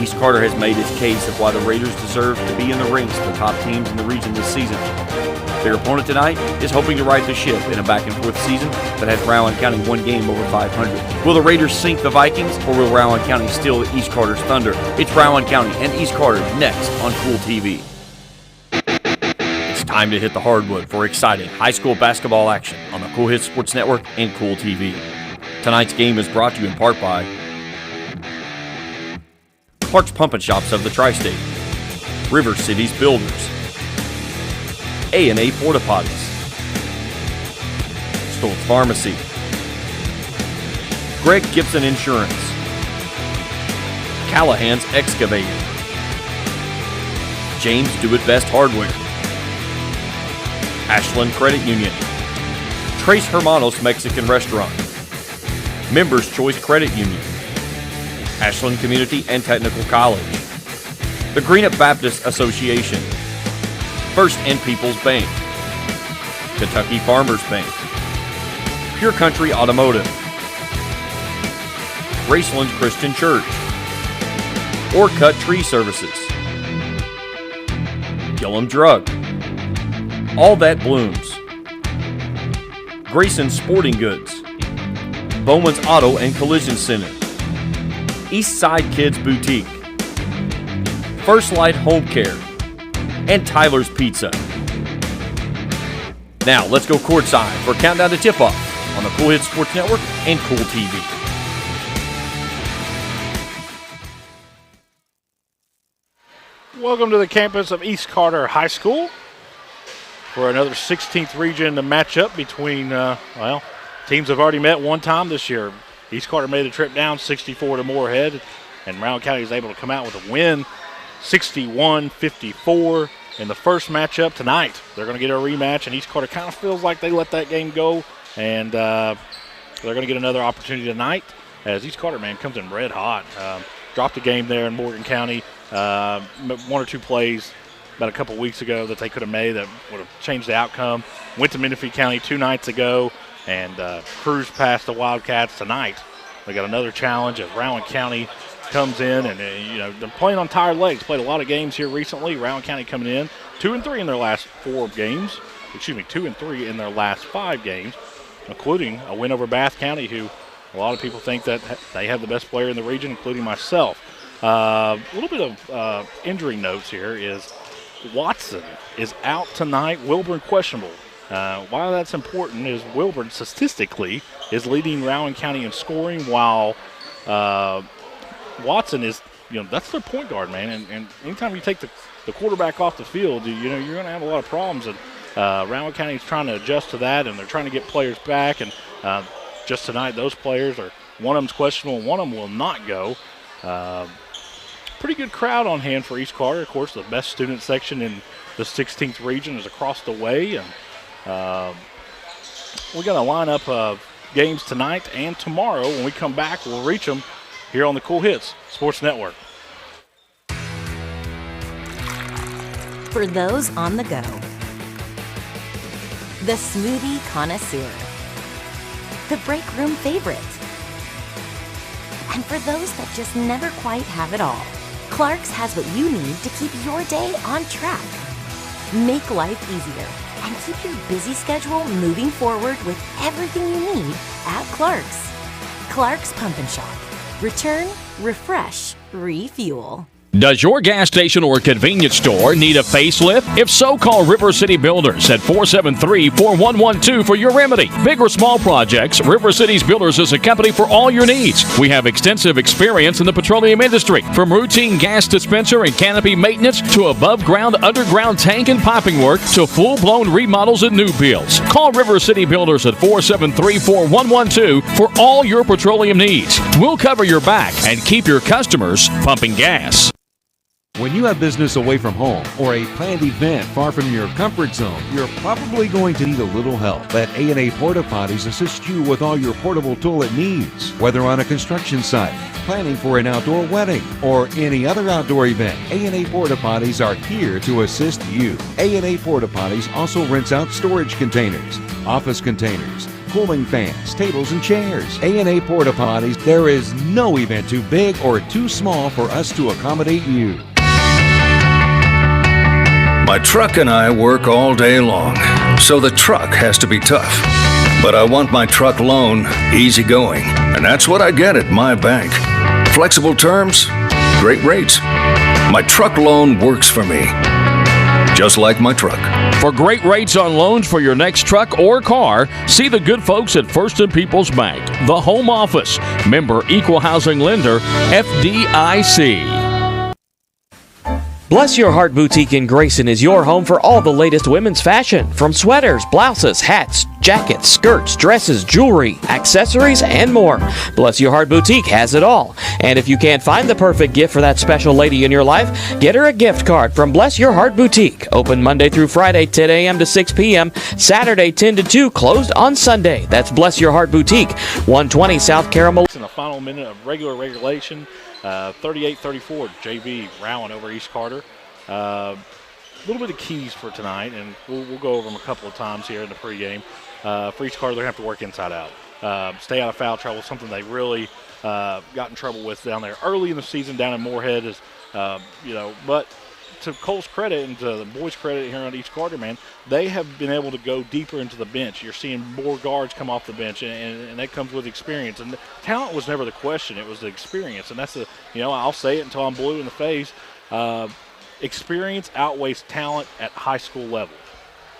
East Carter has made its case of why the Raiders deserve to be in the ranks of the top teams in the region this season. Their opponent tonight is hoping to right the ship in a back-and-forth season that has Rowan County one game over 500. Will the Raiders sink the Vikings, or will Rowan County steal East Carter's thunder? It's Rowan County and East Carter next on Cool TV. It's time to hit the hardwood for exciting high school basketball action on the Cool Hits Sports Network and Cool TV. Tonight's game is brought to you in part by Clark's Pumpin' Shops of the Tri-State, River Cities Builders, A&A Porta Potties, Stoltz Pharmacy, Greg Gibson Insurance, Callahan's Excavating, James Do It Best Hardware, Ashland Credit Union, Trace Hermanos Mexican Restaurant, Members Choice Credit Union, Ashland Community and Technical College, the Greenup Baptist Association, First and People's Bank, Kentucky Farmers Bank, Pure Country Automotive, Graceland Christian Church, Orcut Tree Services, Gillum Drug, All That Blooms, Grayson Sporting Goods, Bowman's Auto and Collision Center, East Side Kids Boutique, First Light Home Care, and Tyler's Pizza. Now, let's go courtside for a countdown to tip-off on the Cool Hits Sports Network and Cool TV. Welcome to the campus of East Carter High School for another 16th region matchup between, teams have already met one time this year. East Carter made a trip down 64 to Moorhead, and Rowan County is able to come out with a win, 61-54 in the first matchup tonight. They're going to get a rematch, and East Carter kind of feels like they let that game go, and they're going to get another opportunity tonight as East Carter, man, comes in red hot. Dropped a game there in Morgan County, one or two plays about a couple weeks ago that they could have made that would have changed the outcome. Went to Menifee County 2 nights ago and cruised past the Wildcats tonight. They got another challenge as Rowan County comes in, and they're playing on tired legs. Played a lot of games here recently. Rowan County coming in 2-3 in their last 4 games. 2-3 in their last 5 games, including a win over Bath County, who a lot of people think that they have the best player in the region, including myself. A little bit of injury notes here is Watson is out tonight. Wilburn questionable. Why that's important is Wilburn statistically is leading Rowan County in scoring, while Watson is, that's their point guard, man. And anytime you take the quarterback off the field, you're going to have a lot of problems. And Rowan County is trying to adjust to that, and they're trying to get players back. And just tonight, those players one of them's questionable, and one of them will not go. Pretty good crowd on hand for East Carter. Of course, the best student section in the 16th region is across the way. And we got a lineup of games tonight and tomorrow. When we come back, we'll reach them here on the Cool Hits Sports Network. For those on the go, the smoothie connoisseur, the break room favorite, and for those that just never quite have it all, Clark's has what you need to keep your day on track. Make life easier and keep your busy schedule moving forward with everything you need at Clark's. Clark's Pumpin' Shop. Return, refresh, refuel. Does your gas station or convenience store need a facelift? If so, call River City Builders at 473-4112 for your remedy. Big or small projects, River City's Builders is a company for all your needs. We have extensive experience in the petroleum industry, from routine gas dispenser and canopy maintenance to above-ground, underground tank and piping work to full-blown remodels and new builds. Call River City Builders at 473-4112 for all your petroleum needs. We'll cover your back and keep your customers pumping gas. When you have business away from home or a planned event far from your comfort zone, you're probably going to need a little help. Let A&A Porta Potties assist you with all your portable toilet needs. Whether on a construction site, planning for an outdoor wedding, or any other outdoor event, A&A Porta Potties are here to assist you. A&A Porta Potties also rents out storage containers, office containers, cooling fans, tables, and chairs. A&A Porta Potties, there is no event too big or too small for us to accommodate you. My truck and I work all day long, so the truck has to be tough. But I want my truck loan easygoing, and that's what I get at my bank. Flexible terms, great rates. My truck loan works for me, just like my truck. For great rates on loans for your next truck or car, see the good folks at First and People's Bank, the home office, member equal housing lender, FDIC. Bless Your Heart Boutique in Grayson is your home for all the latest women's fashion, from sweaters, blouses, hats, jackets, skirts, dresses, jewelry, accessories, and more. Bless Your Heart Boutique has it all. And if you can't find the perfect gift for that special lady in your life, get her a gift card from Bless Your Heart Boutique. Open Monday through Friday, 10 a.m. to 6 p.m., Saturday, 10 to 2, closed on Sunday. That's Bless Your Heart Boutique, 120 South Caramel. In the final minute of regulation, 38-34, JV Rowan over East Carter. A little bit of keys for tonight, and we'll go over them a couple of times here in the pregame. For East Carter, they're going to have to work inside out. Stay out of foul trouble, something they really got in trouble with down there early in the season down in Moorhead. Is but to Cole's credit and to the boys' credit here on East Carter, man, they have been able to go deeper into the bench. You're seeing more guards come off the bench, and that comes with experience. And talent was never the question; it was the experience. And that's the I'll say it until I'm blue in the face. Experience outweighs talent at high school level,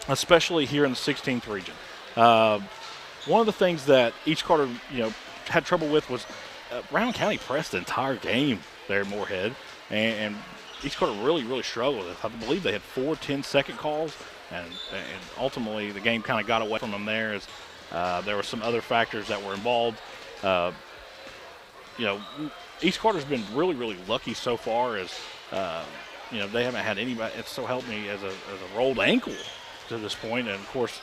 especially here in the 16th region. One of the things that East Carter had trouble with was Rowan County pressed the entire game there at Moorhead, and East Carter really struggled with it. I believe they had 4 10-second calls, and ultimately the game kind of got away from them there as there were some other factors that were involved. East Carter's been really lucky so far as they haven't had anybody. It's so helped me as a rolled ankle to this point, and of course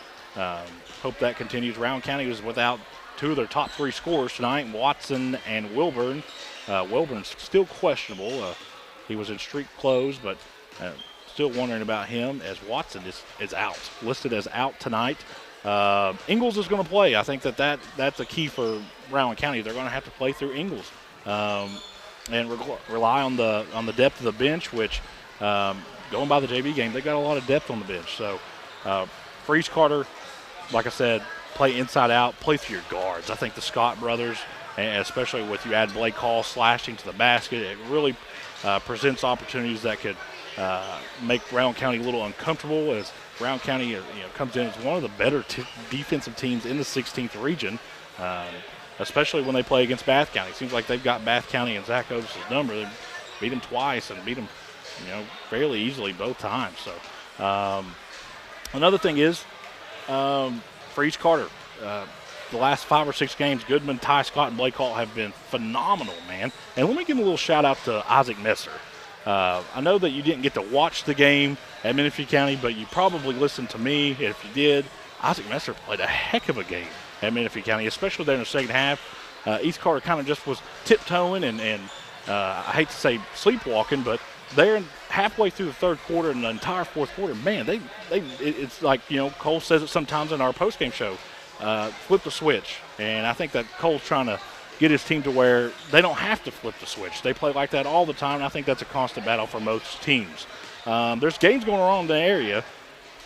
hope that continues. Rowan County was without 2 of their top 3 scorers tonight, Watson and Wilburn. Wilburn's still questionable. He was in street clothes, but still wondering about him as Watson is out, listed as out tonight. Ingalls is going to play. I think that's a key for Rowan County. They're going to have to play through Ingalls and rely on the depth of the bench, which going by the JV game, they got a lot of depth on the bench. So for East Carter, like I said, play inside out, play through your guards. I think the Scott brothers, and especially with you add Blake Hall slashing to the basket, it really presents opportunities that could make Rowan County a little uncomfortable, as Rowan County comes in as one of the better defensive teams in the 16th region, especially when they play against Bath County. It seems like they've got Bath County and Zach Otis' number. They beat them twice and beat them fairly easily both times. So another thing is for East Carter, the last 5 or 6 games, Goodman, Ty Scott, and Blake Hall have been phenomenal, man. And let me give a little shout-out to Isaac Messer. I know that you didn't get to watch the game at Menifee County, but you probably listened to me. If you did, Isaac Messer played a heck of a game at Menifee County, especially there in the second half. East Carter kind of just was tiptoeing and I hate to say sleepwalking, but they're halfway through the third quarter and the entire fourth quarter, man, it's like, Cole says it sometimes in our postgame show, flip the switch. And I think that Cole's trying to get his team to where they don't have to flip the switch. They play like that all the time, and I think that's a constant battle for most teams. There's games going on in the area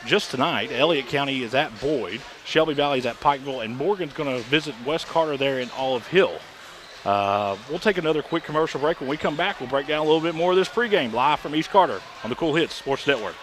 just tonight. Elliott County is at Boyd, Shelby Valley is at Pikeville, and Morgan's going to visit West Carter there in Olive Hill. We'll take another quick commercial break. When we come back, we'll break down a little bit more of this pregame live from East Carter on the Cool Hits Sports Network.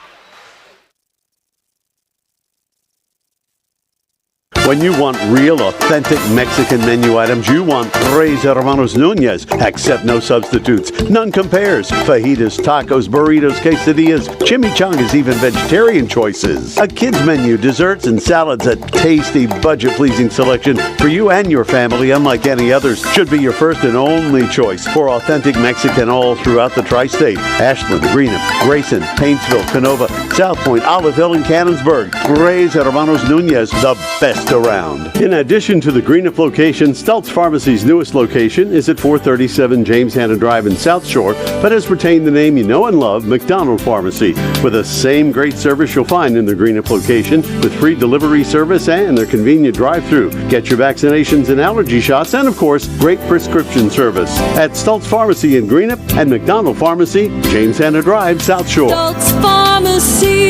When you want real, authentic Mexican menu items, you want Tres Hermanos Nunez. Accept no substitutes. None compares. Fajitas, tacos, burritos, quesadillas, chimichangas, even vegetarian choices. A kids menu, desserts and salads, a tasty, budget-pleasing selection for you and your family, unlike any others, should be your first and only choice for authentic Mexican all throughout the tri-state. Ashland, Greenham, Grayson, Paintsville, Canova, South Point, Olive Hill, and Cannonsburg. Tres Hermanos Nunez, the best around. In addition to the Greenup location, Stultz Pharmacy's newest location is at 437 James Hanna Drive in South Shore, but has retained the name you know and love, McDonald Pharmacy, with the same great service you'll find in the Greenup location, with free delivery service and their convenient drive-thru. Get your vaccinations and allergy shots, and of course, great prescription service at Stultz Pharmacy in Greenup and McDonald Pharmacy, James Hanna Drive, South Shore. Stultz Pharmacy.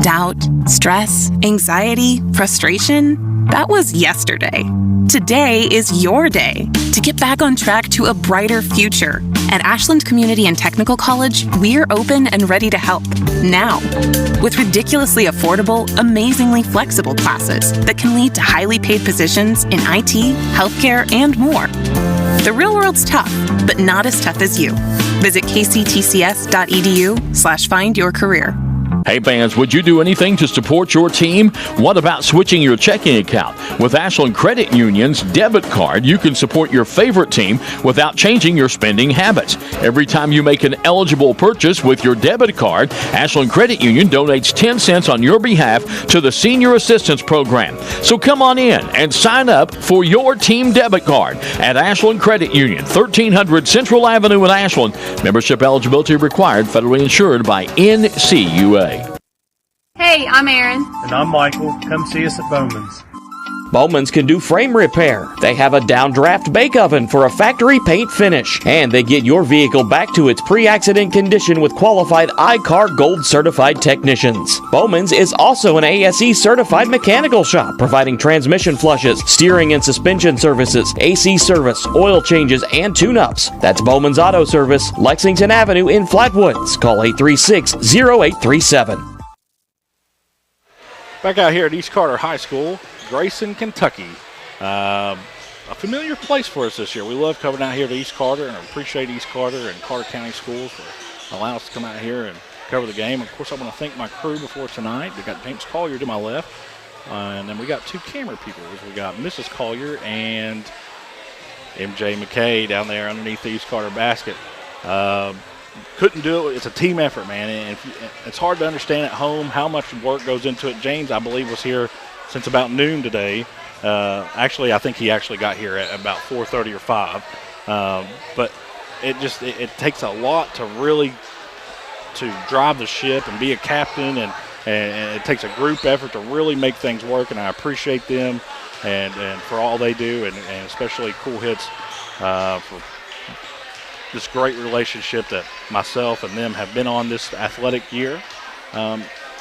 Doubt, stress, anxiety, frustration. That was yesterday. Today is your day to get back on track to a brighter future. At Ashland Community and Technical College, we're open and ready to help now. With ridiculously affordable, amazingly flexible classes that can lead to highly paid positions in IT, healthcare, and more. The real world's tough, but not as tough as you. Visit kctcs.edu/findyourcareer. Hey fans, would you do anything to support your team? What about switching your checking account? With Ashland Credit Union's debit card, you can support your favorite team without changing your spending habits. Every time you make an eligible purchase with your debit card, Ashland Credit Union donates 10 cents on your behalf to the Senior Assistance Program. So come on in and sign up for your team debit card at Ashland Credit Union, 1300 Central Avenue in Ashland. Membership eligibility required, federally insured by NCUA. Hey, I'm Erin. And I'm Michael. Come see us at Bowman's. Bowman's can do frame repair. They have a downdraft bake oven for a factory paint finish. And they get your vehicle back to its pre-accident condition with qualified iCar Gold certified technicians. Bowman's is also an ASE certified mechanical shop, providing transmission flushes, steering and suspension services, AC service, oil changes, and tune-ups. That's Bowman's Auto Service, Lexington Avenue in Flatwoods. Call 836-0837. Back out here at East Carter High School, Grayson, Kentucky. A familiar place for us this year. We love coming out here to East Carter, and I appreciate East Carter and Carter County Schools for allowing us to come out here and cover the game. Of course, I want to thank my crew before tonight. We got James Collier to my left, and then we got two camera people. We got Mrs. Collier and MJ McKay down there underneath the East Carter basket. Couldn't do it. It's a team effort, man. And it's hard to understand at home how much work goes into it. James, I believe, was here since about noon today. Actually, I think he actually got here at about 4:30 or 5. But it takes a lot to really to drive the ship and be a captain, and it takes a group effort to really make things work. And I appreciate them and for all they do, and especially Cool Hits for this great relationship that myself and them have been on this athletic year.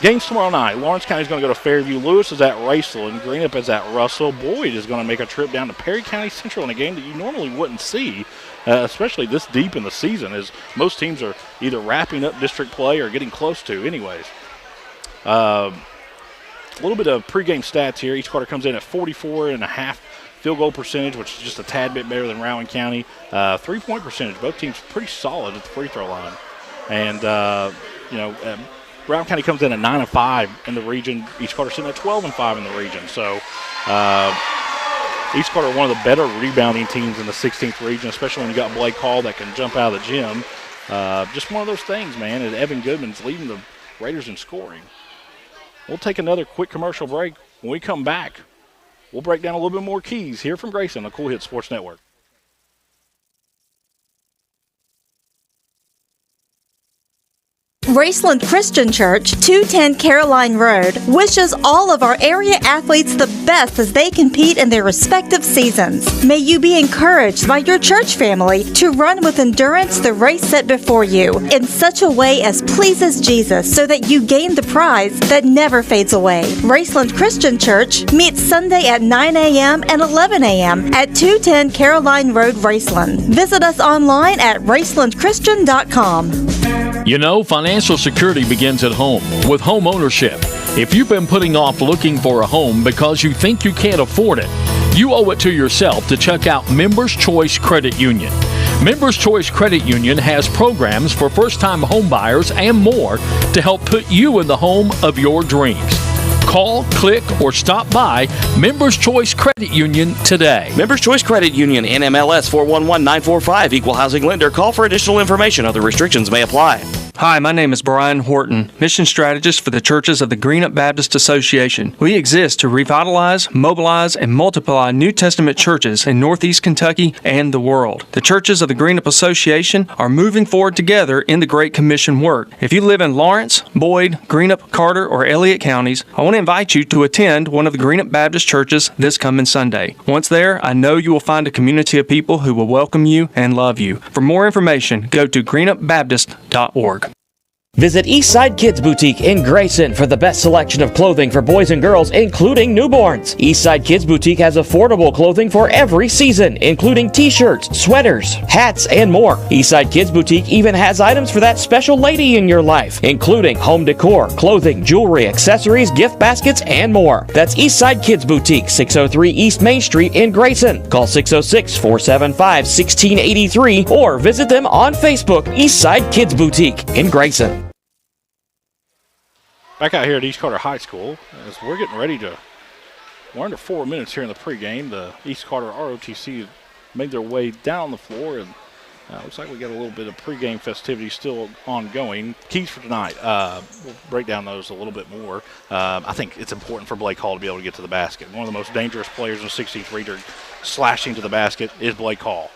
Games tomorrow night. Lawrence County is going to go to Fairview. Lewis is at Raceland. Greenup is at Russell. Boyd is going to make a trip down to Perry County Central in a game that you normally wouldn't see, especially this deep in the season, as most teams are either wrapping up district play or getting close to anyways. A little bit of pregame stats here. Each quarter comes in at 44.5%. Field goal percentage, which is just a tad bit better than Rowan County. 3-point percentage, both teams pretty solid at the free throw line. And, Rowan County comes in at 9-5 in the region. East Carter sitting at 12-5 in the region. So East Carter one of the better rebounding teams in the 16th region, especially when you got Blake Hall that can jump out of the gym. Just one of those things, man. And Evan Goodman's leading the Raiders in scoring. We'll take another quick commercial break. When we come back, we'll break down a little bit more keys here from Grayson on the Cool Hit Sports Network. Raceland Christian Church, 210 Caroline Road, wishes all of our area athletes the best as they compete in their respective seasons. May you be encouraged by your church family to run with endurance the race set before you in such a way as pleases Jesus, so that you gain the prize that never fades away. Raceland Christian Church meets Sunday at 9 a.m. and 11 a.m. at 210 Caroline Road, Raceland. Visit us online at racelandchristian.com. You know, financial security begins at home with home ownership. If you've been putting off looking for a home because you think you can't afford it, you owe it to yourself to check out Members Choice Credit Union. Members Choice Credit Union has programs for first-time home buyers and more to help put you in the home of your dreams. Call, click, or stop by Members Choice Credit Union today. Members Choice Credit Union, NMLS 411945, Equal Housing Lender. Call for additional information. Other restrictions may apply. Hi, my name is Brian Horton, Mission Strategist for the Churches of the Greenup Baptist Association. We exist to revitalize, mobilize, and multiply New Testament churches in Northeast Kentucky and the world. The Churches of the Greenup Association are moving forward together in the Great Commission work. If you live in Lawrence, Boyd, Greenup, Carter, or Elliott counties, I want to invite you to attend one of the Greenup Baptist churches this coming Sunday. Once there, I know you will find a community of people who will welcome you and love you. For more information, go to greenupbaptist.org. Visit Eastside Kids Boutique in Grayson for the best selection of clothing for boys and girls, including newborns. Eastside Kids Boutique has affordable clothing for every season, including t-shirts, sweaters, hats, and more. Eastside Kids Boutique even has items for that special lady in your life, including home decor, clothing, jewelry, accessories, gift baskets, and more. That's Eastside Kids Boutique, 603 East Main Street in Grayson. Call 606-475-1683 or visit them on Facebook, Eastside Kids Boutique in Grayson. Back out here at East Carter High School, as we're getting ready we're under 4 minutes here in the pregame. The East Carter ROTC made their way down the floor, and looks like we got a little bit of pregame festivities still ongoing. Keys for tonight, we'll break down those a little bit more. I think it's important for Blake Hall to be able to get to the basket. One of the most dangerous players in the 16th slashing to the basket is Blake Hall.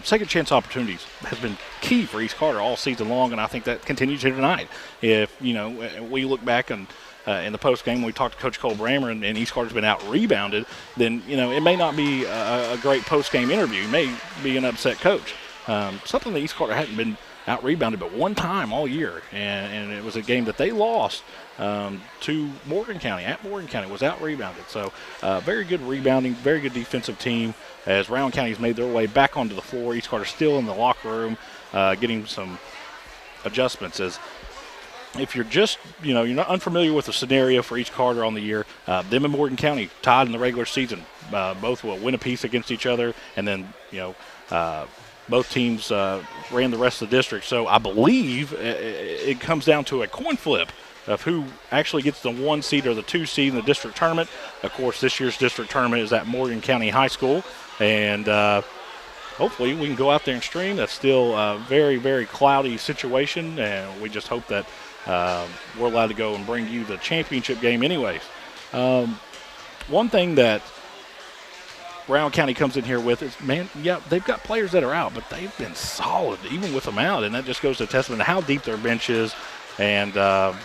Second chance opportunities has been key for East Carter all season long, and I think that continues here tonight. If, we look back and in the post game, we talked to Coach Cole Brammer, and East Carter's been out rebounded, then, it may not be a great post game interview. It may be an upset coach. Something that East Carter hadn't been out rebounded but one time all year, and it was a game that they lost to Morgan County. At Morgan County was out rebounded. So very good rebounding, very good defensive team as Rowan County's made their way back onto the floor. East Carter still in the locker room getting some adjustments. As if you're just, you're not unfamiliar with the scenario for East Carter on the year, them and Morgan County tied in the regular season. Both will win a piece against each other, and then, both teams ran the rest of the district. So I believe it comes down to a coin flip of who actually gets the 1 seed or the 2 seed in the district tournament. Of course, this year's district tournament is at Morgan County High School, and hopefully we can go out there and stream. That's still a very, very cloudy situation, and we just hope that we're allowed to go and bring you the championship game anyways. One thing that Rowan County comes in here with is, they've got players that are out, but they've been solid even with them out, and that just goes to testament to how deep their bench is. And as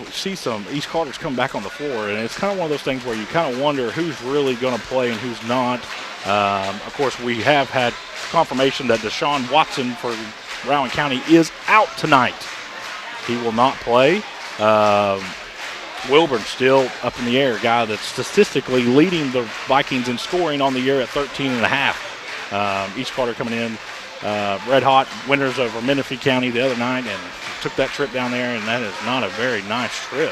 we see some East Carter's come back on the floor, and it's kind of one of those things where you kind of wonder who's really going to play and who's not. Of course, we have had confirmation that Deshaun Watson for Rowan County is out tonight. He will not play. Wilburn still up in the air, guy that's statistically leading the Vikings in scoring on the year at 13.5. East Carter coming in red hot, winners over Menifee County the other night, and took that trip down there, and that is not a very nice trip.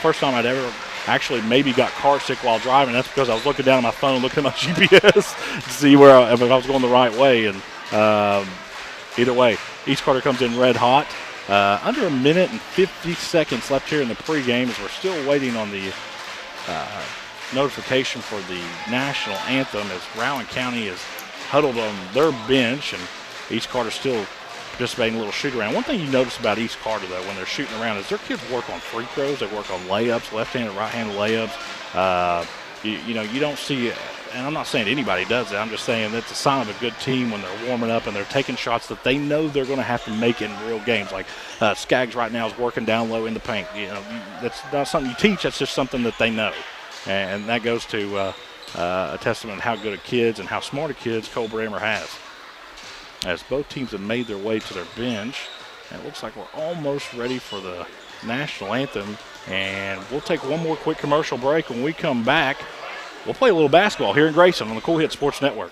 First time I'd ever actually maybe got car sick while driving. That's because I was looking down at my phone, looking at my GPS to see if I was going the right way. And either way, East Carter comes in red hot. Under a minute and 50 seconds left here in the pregame as we're still waiting on the notification for the national anthem as Rowan County is huddled on their bench and East Carter still participating in a little shoot around. One thing you notice about East Carter, though, when they're shooting around is their kids work on free throws. They work on layups, left-handed, right-handed layups. You don't see – and I'm not saying anybody does it. I'm just saying that's a sign of a good team when they're warming up and they're taking shots that they know they're going to have to make in real games. Like Skaggs right now is working down low in the paint. That's not something you teach. That's just something that they know. And that goes to a testament to how good of kids and how smart of kids Cole Brammer has. As both teams have made their way to their bench, and it looks like we're almost ready for the national anthem. And we'll take one more quick commercial break. When we come back, we'll play a little basketball here in Grayson on the Cool Hit Sports Network.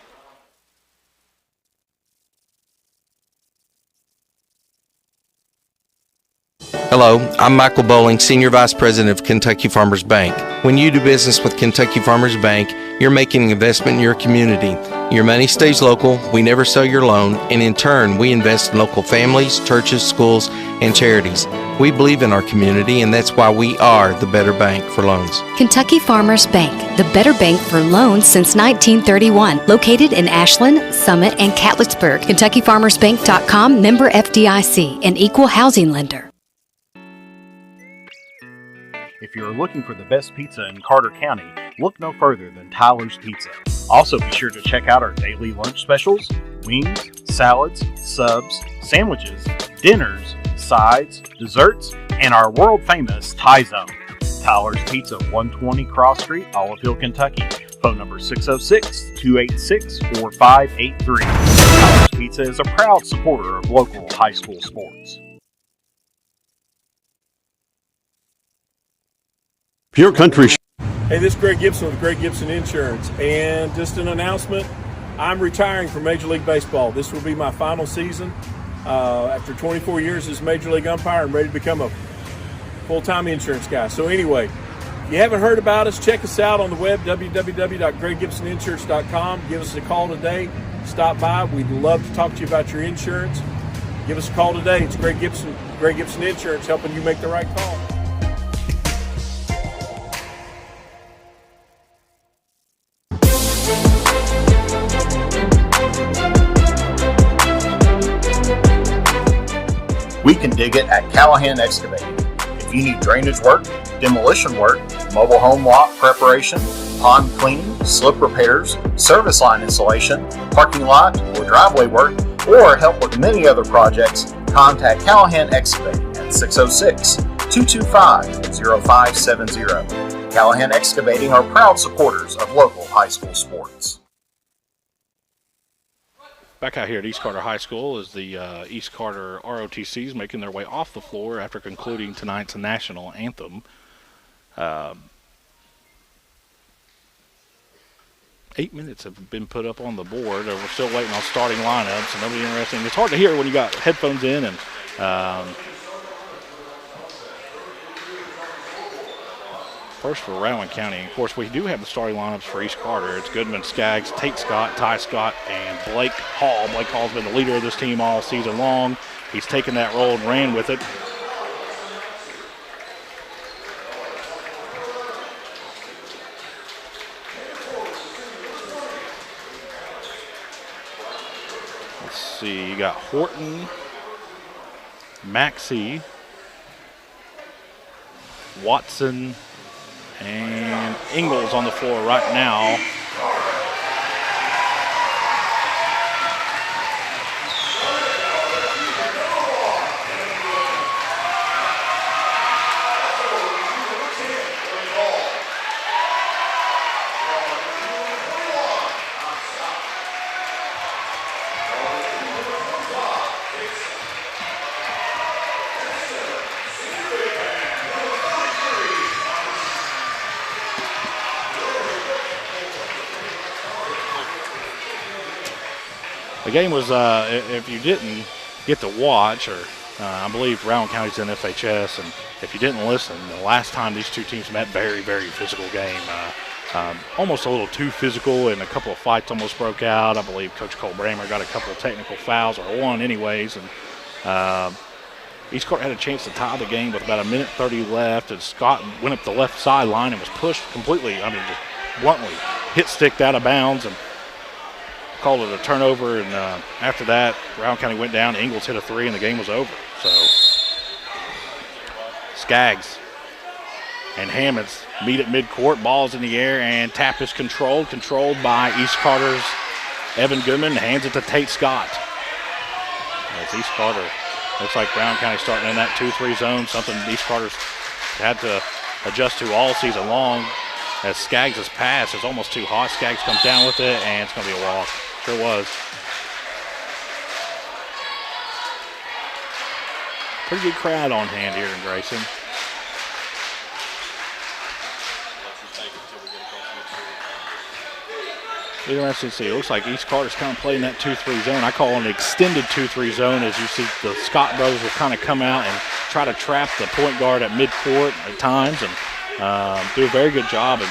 Hello, I'm Michael Bowling, Senior Vice President of Kentucky Farmers Bank. When you do business with Kentucky Farmers Bank, you're making an investment in your community. Your money stays local, we never sell your loan, and in turn, we invest in local families, churches, schools, and charities. We believe in our community, and that's why we are the better bank for loans. Kentucky Farmers Bank, the better bank for loans since 1931. Located in Ashland, Summit, and Catlettsburg. KentuckyFarmersBank.com, member FDIC, an equal housing lender. If you're looking for the best pizza in Carter County, look no further than Tyler's Pizza. Also be sure to check out our daily lunch specials, wings, salads, subs, sandwiches, dinners, sides, desserts, and our world famous Thai Zone. Tyler's Pizza, 120 Cross Street, Olive Hill, Kentucky. Phone number 606-286-4583. Tyler's Pizza is a proud supporter of local high school sports. Pure Country. Hey, this is Greg Gibson with Greg Gibson Insurance, and just an announcement, I'm retiring from Major League Baseball. This will be my final season. After 24 years as Major League umpire, I'm ready to become a full-time insurance guy. So anyway, if you haven't heard about us, check us out on the web, www.greggibsoninsurance.com. Give us a call today. Stop by. We'd love to talk to you about your insurance. Give us a call today. It's Greg Gibson Insurance, helping you make the right call. We can dig it at Callahan Excavating. If you need drainage work, demolition work, mobile home lot preparation, pond cleaning, slip repairs, service line installation, parking lot or driveway work, or help with many other projects, contact Callahan Excavating at 606-225-0570. Callahan Excavating are proud supporters of local high school sports. Back out here at East Carter High School is the East Carter ROTCs making their way off the floor after concluding tonight's national anthem. 8 minutes have been put up on the board. We're still waiting on starting lineups, and nobody interesting. It's hard to hear when you got headphones in. And first for Rowan County. Of course, we do have the starting lineups for East Carter. It's Goodman, Skaggs, Tate Scott, Ty Scott, and Blake Hall. Blake Hall's been the leader of this team all season long. He's taken that role and ran with it. Let's see, you got Horton, Maxey, Watson, and Ingalls on the floor right now. The game was, if you didn't get to watch, or I believe Rowan County's in FHS, and if you didn't listen, the last time these two teams met, very, very physical game. Almost a little too physical, and a couple of fights almost broke out. I believe Coach Cole Bramer got a couple of technical fouls, or one anyways, and East Carter had a chance to tie the game with about 1:30 left, and Scott went up the left sideline and was pushed completely, just bluntly, hit sticked out of bounds, and called it a turnover, and after that, Rowan County went down. Ingalls hit a three, and the game was over. So Skaggs and Hammonds meet at midcourt. Ball's in the air, and tap is controlled by East Carter's Evan Goodman. Hands it to Tate Scott. As East Carter, looks like Rowan County starting in that 2-3 zone, something East Carter's had to adjust to all season long. As Skaggs' pass is almost too hot. Skaggs comes down with it, and it's going to be a walk. Sure was. Pretty good crowd on hand here in Grayson. Interesting to see. It looks like East Carter's kind of playing that 2-3 zone. I call it an extended 2-3 zone, as you see the Scott brothers will kind of come out and try to trap the point guard at midcourt at times, and do a very good job of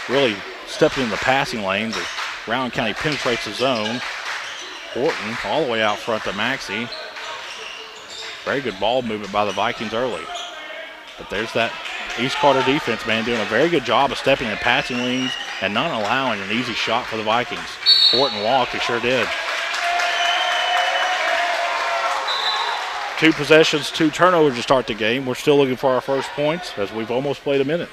really stepping in the passing lanes as Rowan County penetrates the zone. Horton all the way out front to Maxey. Very good ball movement by the Vikings early. But there's that East Carter defense, man, doing a very good job of stepping in passing lanes and not allowing an easy shot for the Vikings. Horton walked, he sure did. 2 possessions, 2 turnovers to start the game. We're still looking for our first points as we've almost played a minute.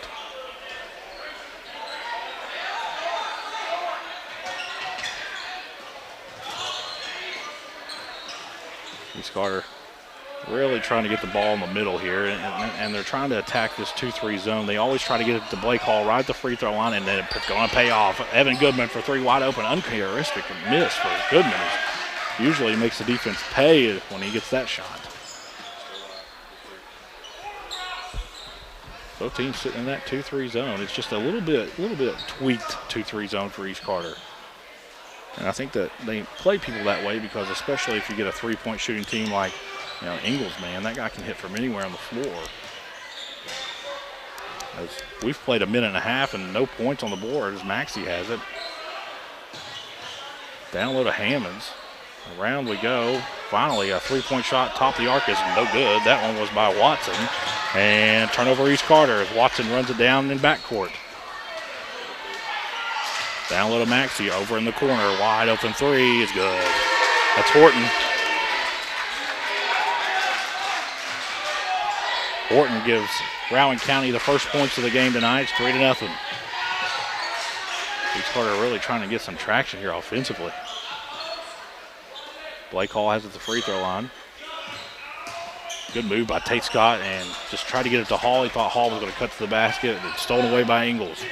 East Carter really trying to get the ball in the middle here, and they're trying to attack this 2-3 zone. They always try to get it to Blake Hall right at the free throw line, and then it's going to pay off. Evan Goodman for 3 wide open, uncharacteristic miss for Goodman. Usually makes the defense pay when he gets that shot. Both teams sitting in that 2-3 zone. It's just a little bit tweaked 2-3 zone for East Carter. And I think that they play people that way because especially if you get a 3-point shooting team like Ingles, man, that guy can hit from anywhere on the floor. As we've played a minute and a half and no points on the board as Maxey has it. Down low to Hammonds. Around we go. Finally, a 3-point shot top of the arc is no good. That one was by Watson. And turnover East Carter as Watson runs it down in backcourt. Down low to Maxey over in the corner. Wide open 3 is good. That's Horton. Horton gives Rowan County the first points of the game tonight. It's 3-0. East Carter really trying to get some traction here offensively. Blake Hall has it at the free throw line. Good move by Tate Scott and just tried to get it to Hall. He thought Hall was going to cut to the basket. It's stolen away by Ingles.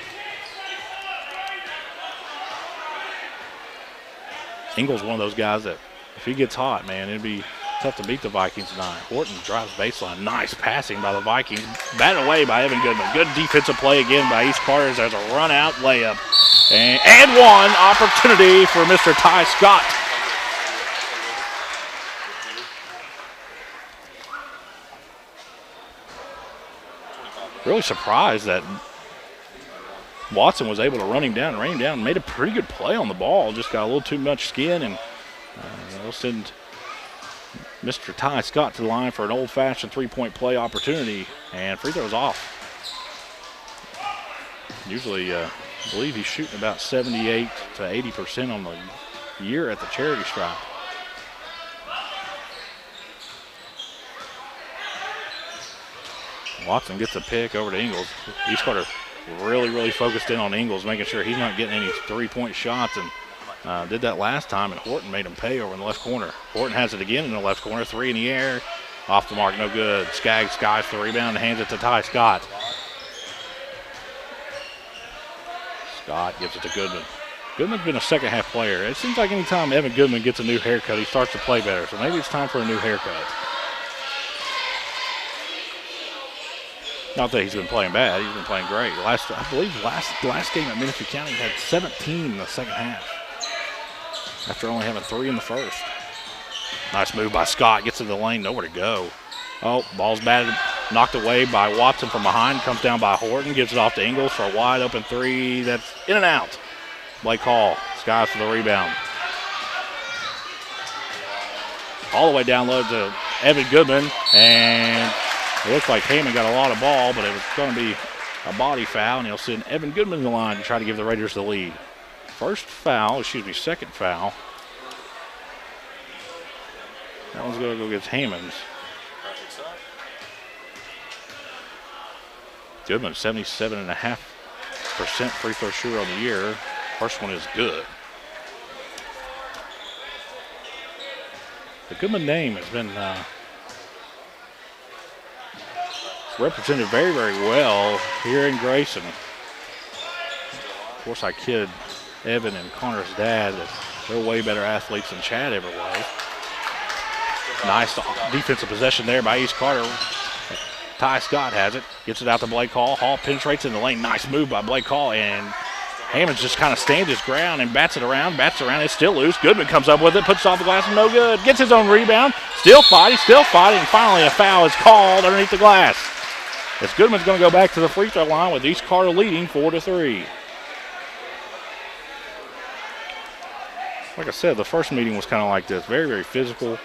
Ingles one of those guys that if he gets hot, man, it'd be tough to beat the Vikings tonight. Horton drives baseline. Nice passing by the Vikings. Batted away by Evan Goodman. Good defensive play again by East Carter as there's a run-out layup. And one opportunity for Mr. Ty Scott. Really surprised that Watson was able to run him down, made a pretty good play on the ball. Just got a little too much skin, and they'll send Mr. Ty Scott to the line for an old-fashioned 3-point play opportunity, and free throws off. Usually, I believe he's shooting about 78 to 80% on the year at the charity stripe. Watson gets a pick over to Ingles. East Carter really focused in on Ingles, making sure he's not getting any 3-point shots, and did that last time, and Horton made him pay over in the left corner. Horton has it again in the left corner. 3 in the air. Off the mark, no good. Skaggs skies the rebound and hands it to Ty Scott. Scott gives it to Goodman. Goodman's been a second-half player. It seems like anytime Evan Goodman gets a new haircut, he starts to play better, so maybe it's time for a new haircut. Not that he's been playing bad. He's been playing great. I believe last game at Menifee County had 17 in the second half after only having 3 in the first. Nice move by Scott. Gets to the lane. Nowhere to go. Oh, ball's batted, knocked away by Watson from behind. Comes down by Horton. Gives it off to Ingles for a wide open 3. That's in and out. Blake Hall skies for the rebound. All the way down low to Evan Goodman, and it looks like Heyman got a lot of ball, but it was going to be a body foul, and he'll send Evan Goodman to the line to try to give the Raiders the lead. Second foul. That one's going to go against Hammonds. Goodman, 77.5% free throw shooter on the year. First one is good. The Goodman name has been represented very well here in Grayson. Of course, I kid Evan and Connor's dad that they're way better athletes than Chad ever was. Nice defensive possession there by East Carter. Ty Scott has it. Gets it out to Blake Hall. Hall penetrates in the lane. Nice move by Blake Hall, and Hammonds just kind of stands his ground and bats it around. It's still loose. Goodman comes up with it, puts it off the glass, and no good. Gets his own rebound. Still fighting. And finally a foul is called underneath the glass. As Goodman's going to go back to the free throw line with East Carter leading 4-3. Like I said, the first meeting was kind of like this. Very physical.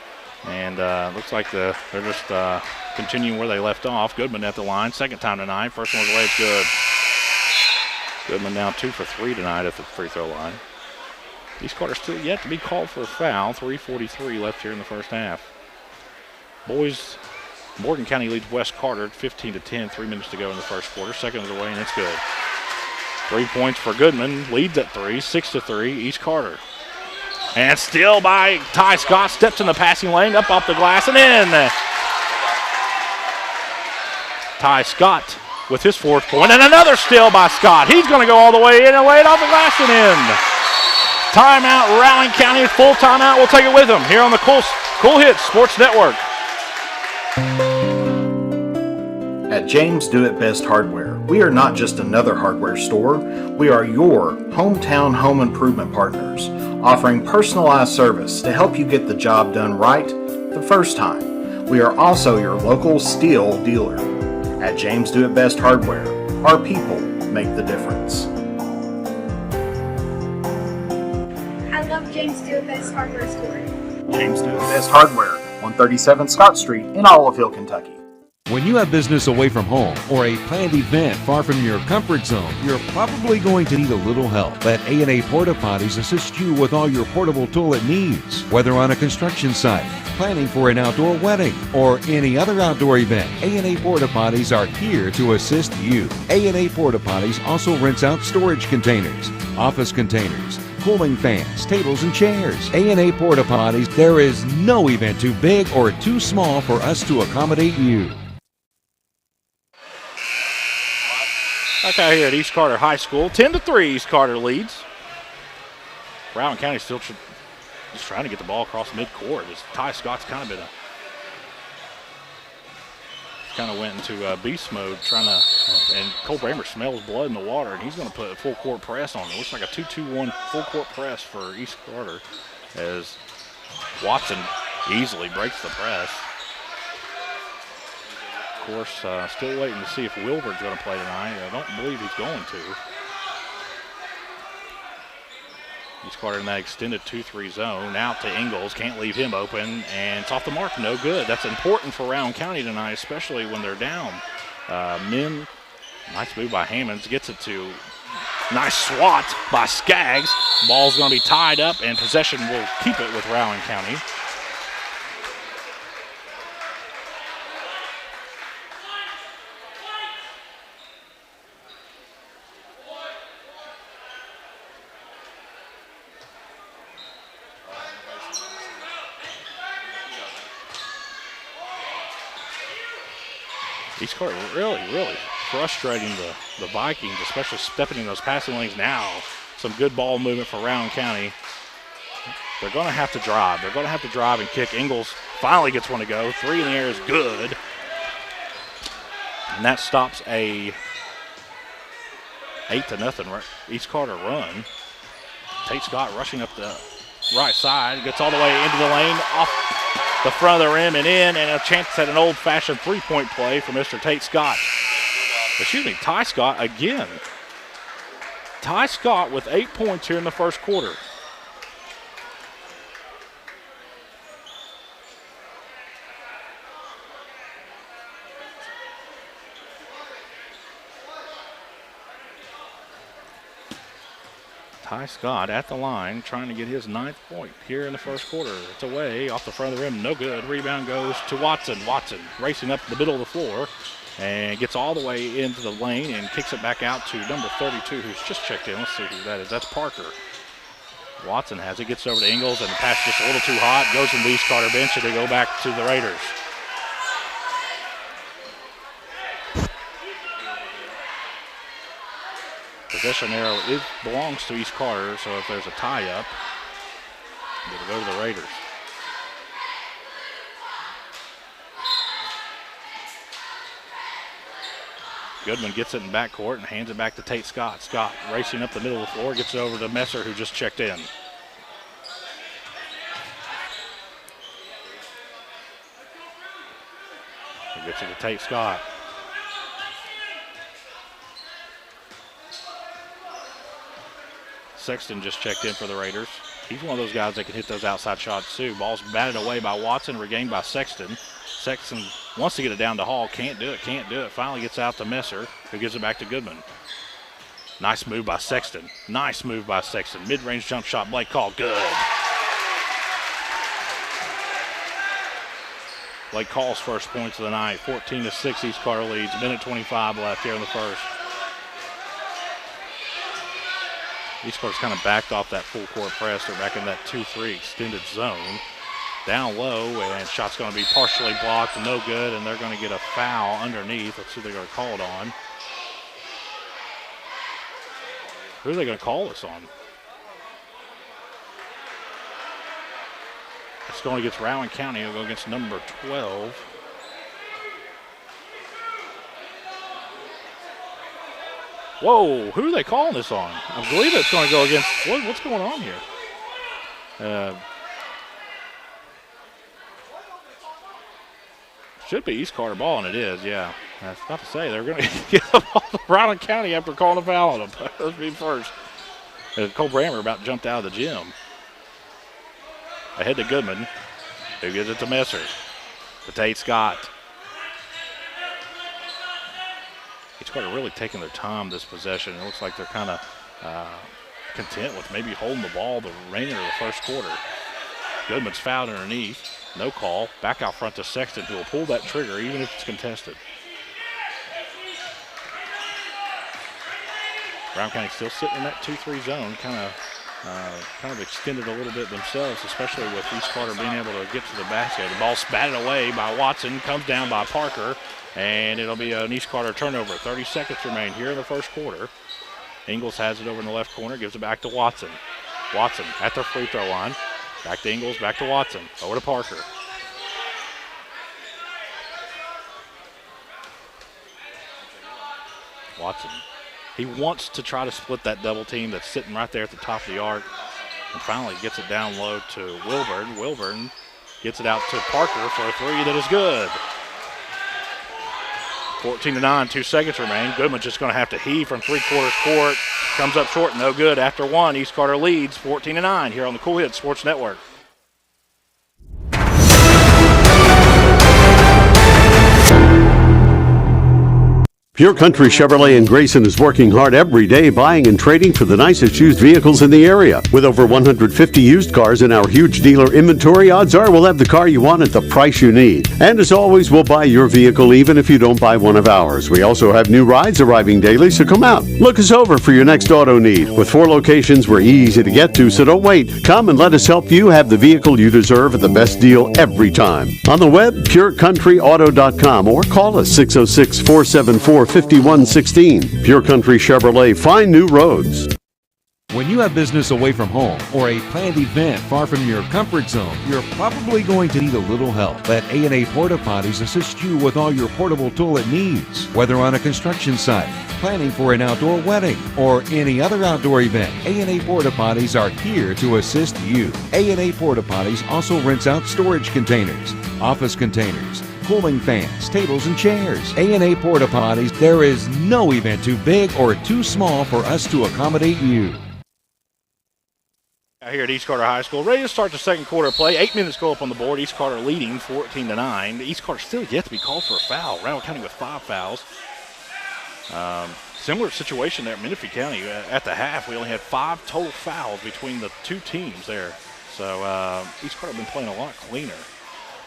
And looks like they're just continuing where they left off. Goodman at the line, second time tonight. First one was away, it's good. Goodman now 2 for 3 tonight at the free throw line. East Carter still yet to be called for a foul. 3:43 left here in the first half. Boys, Morgan County leads West Carter 15-10, 3 minutes to go in the first quarter. Second is away, and it's good. 3 points for Goodman, leads at 3, 6-3, East Carter. And still by Ty Scott, steps in the passing lane, up off the glass and in. Ty Scott with his fourth point, and another steal by Scott. He's going to go all the way in and lay it off the glass and in. Timeout, Rowan County, full timeout. We'll take it with them here on the Cool Hits Sports Network. At James Do It Best Hardware, we are not just another hardware store. We are your hometown home improvement partners, offering personalized service to help you get the job done right the first time. We are also your local steel dealer. At James Do It Best Hardware, our people make the difference. I love James Do It Best Hardware Store. James Do It Best Hardware, 137 Scott Street in Olive Hill, Kentucky. When you have business away from home or a planned event far from your comfort zone, you're probably going to need a little help. Let A&A Porta Potties assist you with all your portable toilet needs. Whether on a construction site, planning for an outdoor wedding, or any other outdoor event, A&A Porta Potties are here to assist you. A&A Porta Potties also rents out storage containers, office containers, cooling fans, tables, and chairs. A&A Porta Potties, there is no event too big or too small for us to accommodate you. Back out here at East Carter High School, 10-3 East Carter leads. Rowan County still just trying to get the ball across midcourt. Ty Scott's kind of went into beast mode and Cole Bramer smells blood in the water, and he's going to put a full court press on it. Looks like a 2-2-1 full court press for East Carter as Watson easily breaks the press. Of course, still waiting to see if Wilburn's going to play tonight. I don't believe he's going to. East Carter in that extended 2-3 zone. Out to Ingles, can't leave him open, and it's off the mark, no good. That's important for Rowan County tonight, especially when they're down. Min, nice move by Hammonds, gets it to, nice swat by Skaggs. Ball's going to be tied up, and possession will keep it with Rowan County. East Carter really frustrating the Vikings, especially stepping in those passing lanes now. Some good ball movement for Rowan County. They're going to have to drive. They're going to have to drive and kick. Ingles finally gets one to go. 3 in the air is good. And that stops a 8-0 East Carter run. Tate Scott rushing up the right side. Gets all the way into the lane, off the front of the rim and in, and a chance at an old-fashioned three-point play for Mr. Tate Scott. Excuse me, Ty Scott again. Ty Scott with 8 points here in the first quarter. Ty Scott at the line trying to get his 9th point here in the first quarter. It's away off the front of the rim, no good. Rebound goes to Watson. Watson racing up the middle of the floor and gets all the way into the lane and kicks it back out to number 32 who's just checked in. Let's see who that is. That's Parker. Watson has it, gets over to Ingles, and the pass just a little too hot. Goes in the East Carter bench, and they go back to the Raiders. Possession arrow belongs to East Carter, so if there's a tie-up, it'll go to the Raiders. Goodman gets it in backcourt and hands it back to Tate Scott. Scott racing up the middle of the floor, gets it over to Messer, who just checked in. He gets it to Tate Scott. Sexton just checked in for the Raiders. He's one of those guys that can hit those outside shots too. Ball's batted away by Watson, regained by Sexton. Sexton wants to get it down to Hall. Can't do it. Finally gets out to Messer, who gives it back to Goodman. Nice move by Sexton. Mid-range jump shot. Blake Call. Good. Blake Call's first points of the night. 14-6, East Carter leads. Minute 25 left here in the first. East Carter's kind of backed off that full court press. They're back in that 2-3 extended zone. Down low, and shot's going to be partially blocked, no good, and they're going to get a foul underneath. Let's see who they're going to call it on. Who are they going to call this on? It's going against Rowan County. It'll go against number 12. Whoa, who are they calling this on? I believe it's going to go against, what's going on here? Should be East Carter ball, and it is, yeah. I was about to say, they're going to get the ball to Rowan County after calling a foul on them. Let's be first. Cole Brammer about jumped out of the gym. Ahead to Goodman, who gives it to Messer. To Tate Scott. East Carter really taking their time this possession. It looks like they're kind of content with maybe holding the ball the remainder of the first quarter. Goodman's fouled underneath. No call. Back out front to Sexton, who will pull that trigger even if it's contested. Brown County still sitting in that 2-3 zone, kind of extended a little bit themselves, especially with East Carter being able to get to the basket. The ball spatted away by Watson, comes down by Parker, and it'll be an East Carter turnover. 30 seconds remain here in the first quarter. Ingles has it over in the left corner, gives it back to Watson. Watson at the free throw line. Back to Ingles, back to Watson, over to Parker. Watson. He wants to try to split that double team that's sitting right there at the top of the arc, and finally gets it down low to Wilburn. Wilburn gets it out to Parker for a three that is good. 14-9, 2 seconds remain. Goodman's just going to have to heave from three-quarters court. Comes up short, no good. After one, East Carter leads 14-9 here on the Cool Hits Sports Network. Pure Country Chevrolet in Grayson is working hard every day buying and trading for the nicest used vehicles in the area. With over 150 used cars in our huge dealer inventory, odds are we'll have the car you want at the price you need. And as always, we'll buy your vehicle even if you don't buy one of ours. We also have new rides arriving daily, so come out. Look us over for your next auto need. With 4 locations, we're easy to get to, so don't wait. Come and let us help you have the vehicle you deserve at the best deal every time. On the web, purecountryauto.com, or call us 606-474-5116. Pure Country Chevrolet, find new roads. When you have business away from home or a planned event far from your comfort zone, you're probably going to need a little help. Let A&A Porta Potties assist you with all your portable toilet needs. Whether on a construction site, planning for an outdoor wedding, or any other outdoor event, A&A Porta Potties are here to assist you. A&A Porta Potties also rents out storage containers, office containers, cooling fans, tables, and chairs. A&A Porta Potties, there is no event too big or too small for us to accommodate you. Here at East Carter High School, ready to start the second quarter play. 8 minutes go up on the board. East Carter leading 14-9. East Carter still yet to be called for a foul. Rowan County with 5 fouls. Similar situation there at Menifee County. At the half, we only had 5 total fouls between the two teams there. So East Carter been playing a lot cleaner.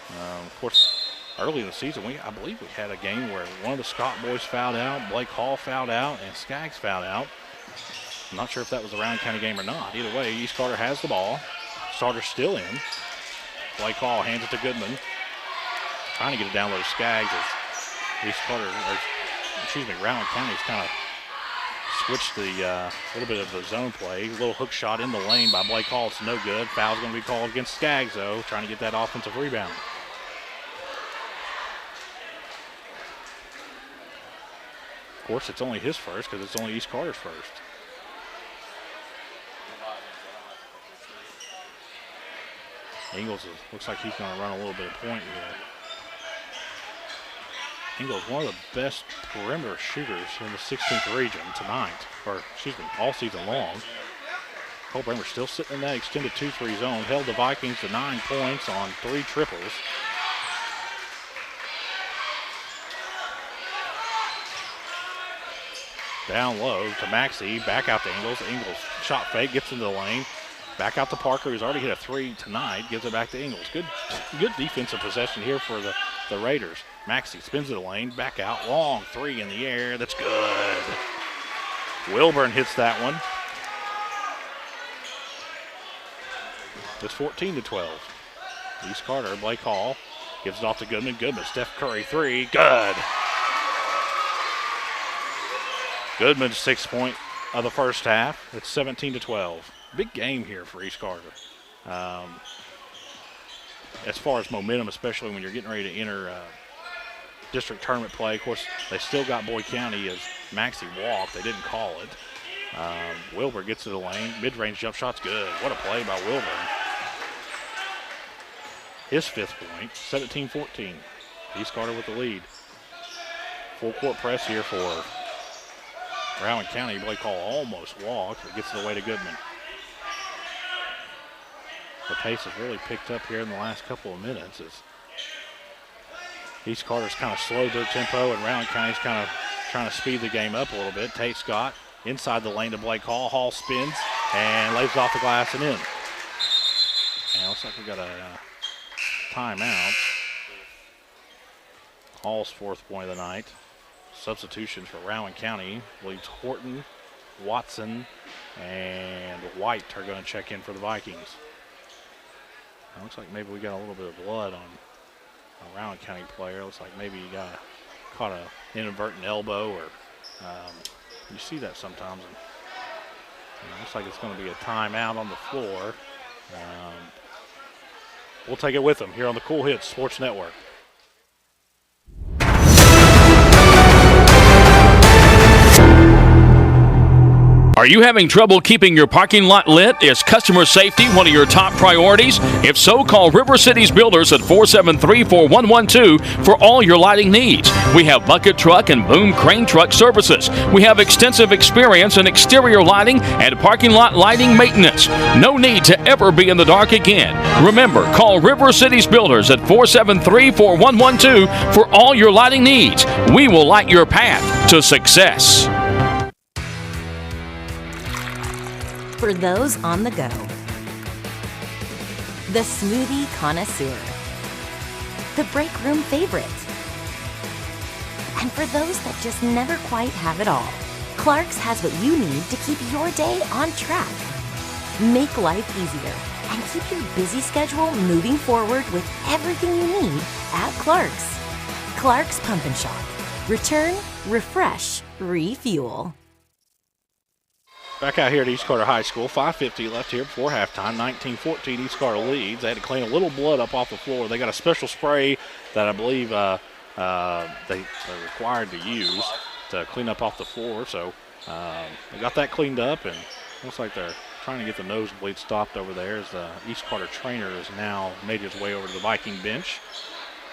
Of course, early in the season, I believe we had a game where one of the Scott boys fouled out, Blake Hall fouled out, and Skaggs fouled out. I'm not sure if that was a Rowan County game or not. Either way, East Carter has the ball. Starter's still in. Blake Hall hands it to Goodman. Trying to get it down low to Skaggs as Rowan County's kind of switched the little bit of the zone play. A little hook shot in the lane by Blake Hall. It's no good. Foul's going to be called against Skaggs, though, trying to get that offensive rebound. Of course, it's only his first because it's only East Carter's first. Ingles looks like he's going to run a little bit of point here. Ingles, one of the best perimeter shooters in the 16th region tonight, or excuse me, all season long. Cole Bramer still sitting in that extended 2-3 zone. Held the Vikings to 9 points on 3 triples. Down low to Maxey. Back out to Ingles. Ingles shot fake. Gets into the lane. Back out to Parker, who's already hit a 3 tonight. Gives it back to Ingles. Good defensive possession here for the Raiders. Maxey spins to the lane. Back out. Long 3 in the air. That's good. Wilburn hits that one. It's 14-12. East Carter, Blake Hall gives it off to Goodman. Goodman, Steph Curry 3. Good. Goodman's 6th point of the first half. It's 17-12. Big game here for East Carter. As far as momentum, especially when you're getting ready to enter district tournament play. Of course, they still got Boyd County as Maxey walked. They didn't call it. Wilbur gets to the lane. Mid-range jump shot's good. What a play by Wilbur. His 5th point, 17-14. East Carter with the lead. Full court press here for Rowan County. Blake Hall almost walked, but gets it away to Goodman. The pace has really picked up here in the last couple of minutes as East Carter's kind of slowed their tempo and Rowan County's kind of trying to speed the game up a little bit. Tate Scott inside the lane to Blake Hall. Hall spins and lays off the glass and in. And it looks like we got a timeout. Hall's 4th point of the night. Substitutions for Rowan County. Leads Horton, Watson, and White are going to check in for the Vikings. It looks like maybe we got a little bit of blood on a Rowan County player. It looks like maybe he caught an inadvertent elbow, or you see that sometimes. And it looks like it's going to be a timeout on the floor. We'll take it with them here on the Cool Hits Sports Network. Are you having trouble keeping your parking lot lit? Is customer safety one of your top priorities? If so, call River Cities Builders at 473-4112 for all your lighting needs. We have bucket truck and boom crane truck services. We have extensive experience in exterior lighting and parking lot lighting maintenance. No need to ever be in the dark again. Remember, call River Cities Builders at 473-4112 for all your lighting needs. We will light your path to success. For those on the go, the smoothie connoisseur, the break room favorite, and for those that just never quite have it all, Clark's has what you need to keep your day on track. Make life easier and keep your busy schedule moving forward with everything you need at Clark's. Clark's Pump and Shop. Return, refresh, refuel. Back out here at East Carter High School, 5:50 left here before halftime, 19-14, East Carter leads. They had to clean a little blood up off the floor. They got a special spray that I believe they're required to use to clean up off the floor. So they got that cleaned up, and looks like they're trying to get the nosebleed stopped over there as the East Carter trainer has now made his way over to the Viking bench.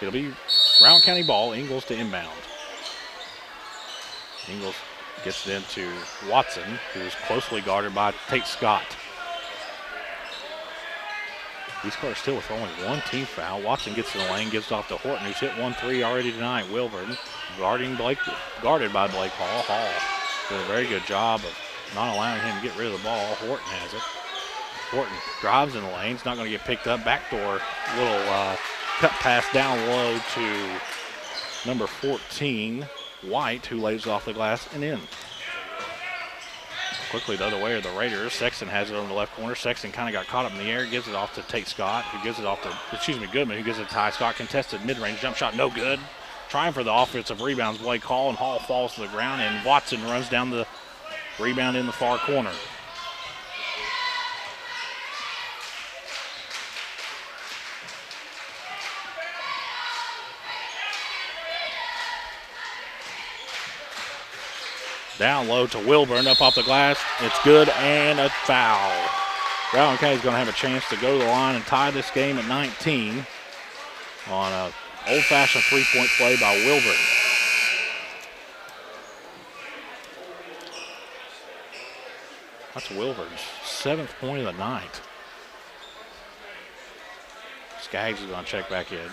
It'll be Rowan County ball, Ingles to inbound. Ingles gets it into Watson, who is closely guarded by Tate Scott. East Carter still with only one team foul. Watson gets in the lane, gives it off to Horton, who's hit 1-3 already tonight. Wilburn guarded by Blake Hall. Hall did a very good job of not allowing him to get rid of the ball. Horton has it. Horton drives in the lane. It's not going to get picked up. Backdoor little cut pass down low to number 14. White, who lays off the glass and in. Quickly the other way are the Raiders. Sexton has it on the left corner. Sexton kind of got caught up in the air, gives it off to Tate Scott, who gives it off to, Goodman, who gives it to Ty Scott. Contested mid-range jump shot, no good. Trying for the offensive rebounds, Blake Hall, and Hall falls to the ground, and Watson runs down the rebound in the far corner. Down low to Wilburn, up off the glass. It's good, and a foul. Rowan County's going to have a chance to go to the line and tie this game at 19 on an old-fashioned three-point play by Wilburn. That's Wilburn's 7th point of the night. Skaggs is going to check back in.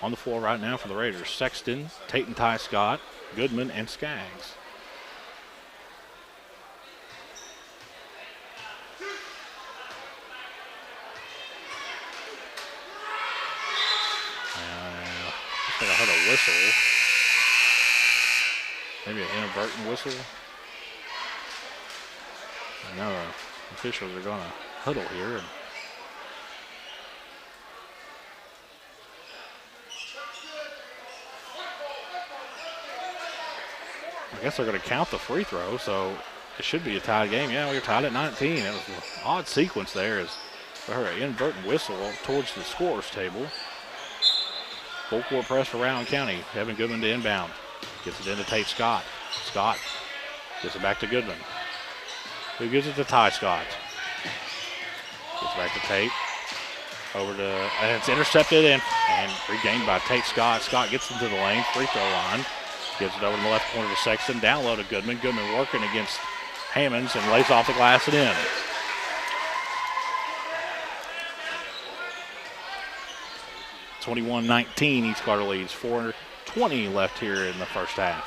On the floor right now for the Raiders, Sexton, Tate and Ty Scott, Goodman, and Skaggs. I think I heard a whistle. Maybe an inadvertent whistle. I know the officials are going to huddle here. I guess they're going to count the free throw, so it should be a tied game. Yeah, we were tied at 19. It was an odd sequence there as we heard an inadvertent whistle towards the scorer's table. Full court press for Rowan County. Evan Goodman to inbound. Gets it into Tate Scott. Scott gets it back to Goodman, who gives it to Ty Scott. Gets back to Tate. Over to, and it's intercepted and regained by Tate Scott. Scott gets into the lane, free throw line. Gives it over in the left corner to Sexton. Down low to Goodman. Goodman working against Hammonds and lays off the glass and in. (21-19) East Carter leads. 4:20 left here in the first half.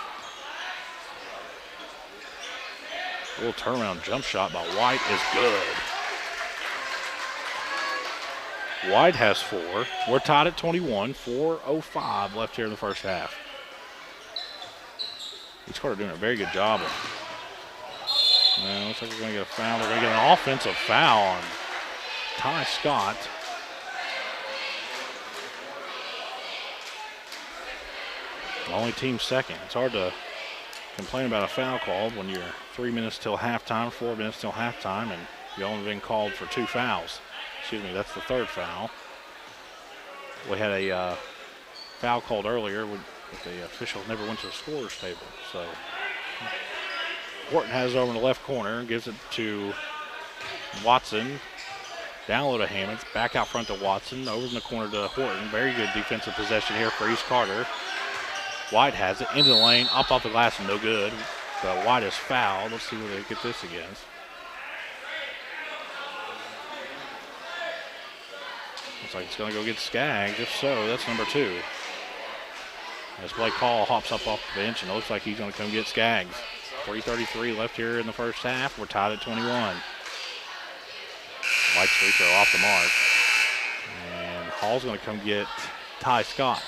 A little turnaround jump shot by White is good. White has 4. We're tied at 21. 4:05 left here in the first half. East Carter doing a very good job of. Well, looks like we're going to get a foul. We're going to get an offensive foul on Ty Scott. Only team second. It's hard to complain about a foul called when you're 3 minutes till halftime, 4 minutes till halftime, and you've only been called for 2 fouls. Excuse me, that's the 3rd foul. We had a foul called earlier, but the officials never went to the scorer's table. So Horton has it over in the left corner, gives it to Watson. Down low to Hammonds, back out front to Watson, over in the corner to Horton. Very good defensive possession here for East Carter. White has it into the lane, up off the glass, and no good. But White is fouled. Let's see where they get this against. Looks like it's going to go get Skaggs. If so, that's number 2. As Blake Hall hops up off the bench, and it looks like he's going to come get Skaggs. 3:33 left here in the first half. We're tied at 21. White's free throw off the mark. And Hall's going to come get Ty Scott.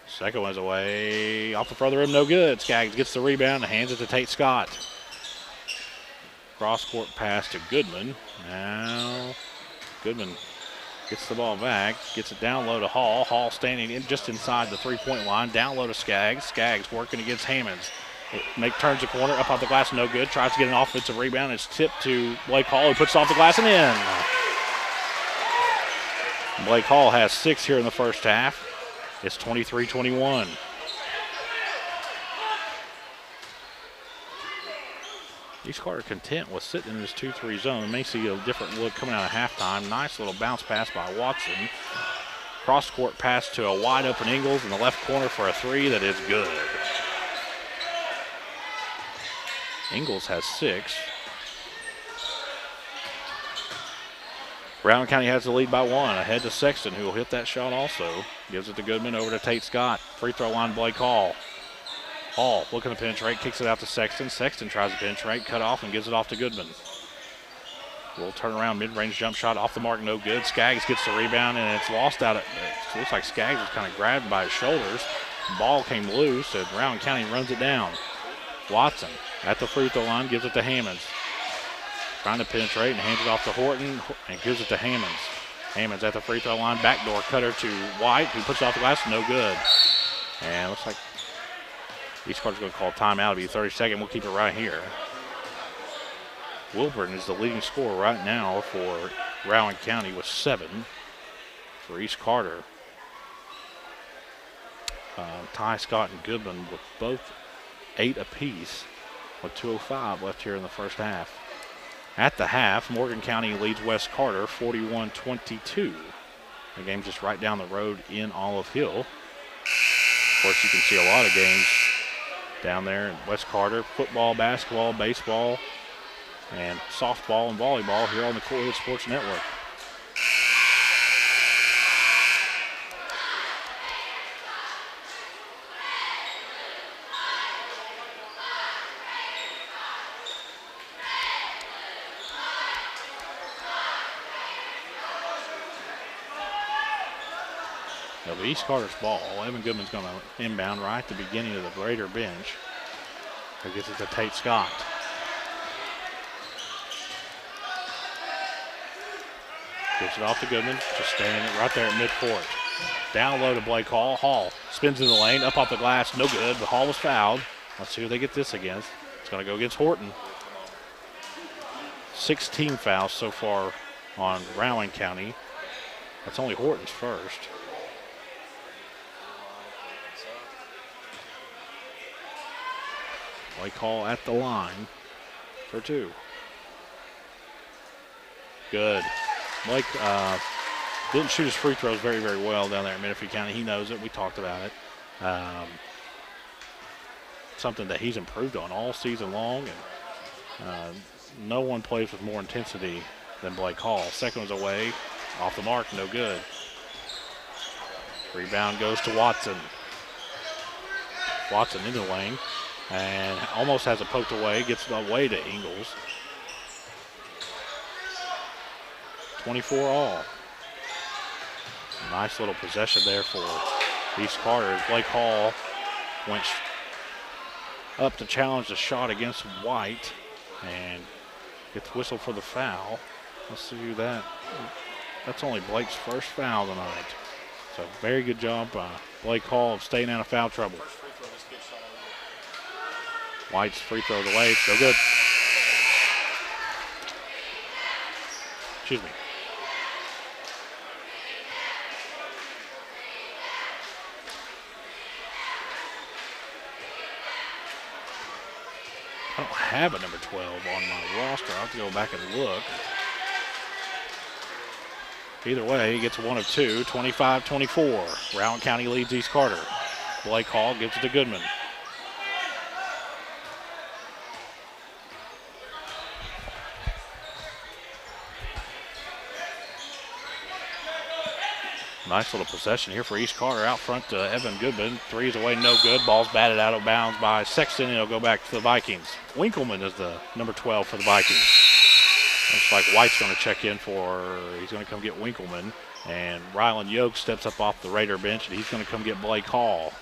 Second one's away. Off the further rim, no good. Skaggs gets the rebound and hands it to Tate Scott. Cross-court pass to Goodman. Now Goodman gets the ball back, gets it down low to Hall. Hall standing in just inside the three-point line. Down low to Skaggs. Skaggs working against Hammonds. Turns the corner, up off the glass, no good. Tries to get an offensive rebound. It's tipped to Blake Hall, who puts it off the glass and in. Blake Hall has 6 here in the first half. It's 23-21. East Carter content with sitting in this 2-3 zone. We may see a different look coming out of halftime. Nice little bounce pass by Watson. Cross-court pass to a wide-open Ingles in the left corner for a 3 that is good. Ingles has 6. Rowan County has the lead by 1. Ahead to Sexton, who will hit that shot also. Gives it to Goodman, over to Tate Scott. Free throw line, Blake Hall. Hall looking to penetrate, kicks it out to Sexton. Sexton tries to penetrate, cut off, and gives it off to Goodman. Little turnaround, mid-range jump shot off the mark, no good. Skaggs gets the rebound, and it's lost out. It looks like Skaggs was kind of grabbed by his shoulders. Ball came loose, and Rowan County runs it down. Watson at the free throw line, gives it to Hammonds. Trying to penetrate and hands it off to Horton and gives it to Hammonds. Hammonds at the free throw line, backdoor cutter to White, who puts it off the glass, no good. And looks like East Carter's going to call timeout. It'll be 32nd. We'll keep it right here. Wilburn is the leading scorer right now for Rowan County with 7. For East Carter, Ty Scott and Goodman with both 8 apiece with 2:05 left here in the first half. At the half, Morgan County leads West Carter 41-22. The game's just right down the road in Olive Hill. Of course, you can see a lot of games down there in West Carter. Football, basketball, baseball, and softball and volleyball here on the Cool Hit Sports Network. It'll be East Carter's ball. Evan Goodman's going to inbound right at the beginning of the Raider bench. He gets it to Tate Scott. Gives it off to Goodman, just standing right there at midcourt. Down low to Blake Hall. Hall spins in the lane, up off the glass, no good, but Hall was fouled. Let's see who they get this against. It's going to go against Horton. 16 fouls so far on Rowan County. That's only Horton's first. Blake Hall at the line for two. Good. Blake didn't shoot his free throws very, very well down there in Menifee County. He knows it. We talked about it. Something that he's improved on all season long, and no one plays with more intensity than Blake Hall. Second was away, off the mark, no good. Rebound goes to Watson. Watson into the lane and almost has it poked away, gets it away to Ingles. 24 all. Nice little possession there for East Carter. Blake Hall went up to challenge the shot against White and gets whistled for the foul. Let's see who that. That's only Blake's first foul tonight. So very good job by Blake Hall of staying out of foul trouble. White's free throws away. It's no good. Excuse me. I don't have a number 12 on my roster. I'll have to go back and look. Either way, he gets one of two, 25-24. Rowan County leads East Carter. Blake Hall gives it to Goodman. Nice little possession here for East Carter. Out front to Evan Goodman. Three is away, no good. Ball's batted out of bounds by Sexton, and it'll go back to the Vikings. Winkleman is the number 12 for the Vikings. Looks like White's going to check in he's going to come get Winkleman. And Ryland Yoke steps up off the Raider bench, and he's going to come get Blake Hall.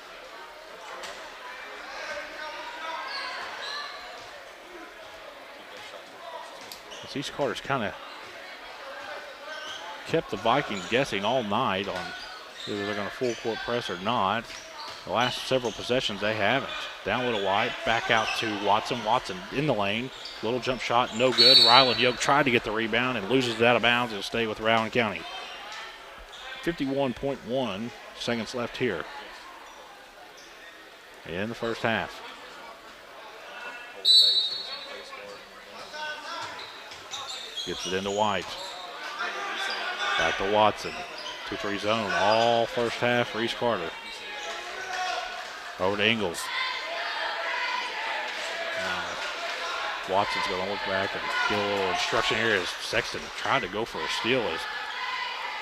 East Carter's kind of kept the Vikings guessing all night on whether they're going to full court press or not. The last several possessions they haven't. Down a little White, back out to Watson. Watson in the lane. Little jump shot, no good. Ryland Yoke tried to get the rebound and loses it out of bounds. It'll stay with Rowan County. 51.1 seconds left here in the first half. Gets it into White. Back to Watson. 2-3 zone all first half for East Carter. Over to Ingles. Watson's going to look back and get a little instruction here as Sexton tried to go for a steal as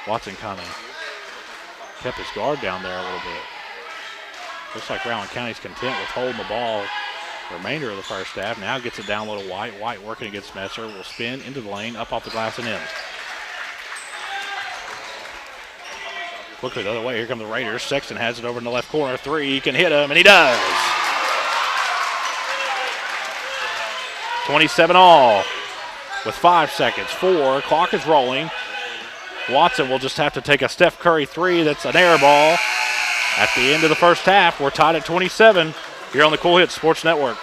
Watson kind of kept his guard down there a little bit. Looks like Rowan County's content with holding the ball the remainder of the first half. Now gets it down a little White. White working against Messer. Will spin into the lane, up off the glass and in. Quickly the other way. Here come the Raiders. Sexton has it over in the left corner. Three. He can hit him, and he does. 27 all with 5 seconds. 4. Clock is rolling. Watson will just have to take a Steph Curry three. That's an air ball. At the end of the first half, we're tied at 27 here on the Cool Hits Sports Network.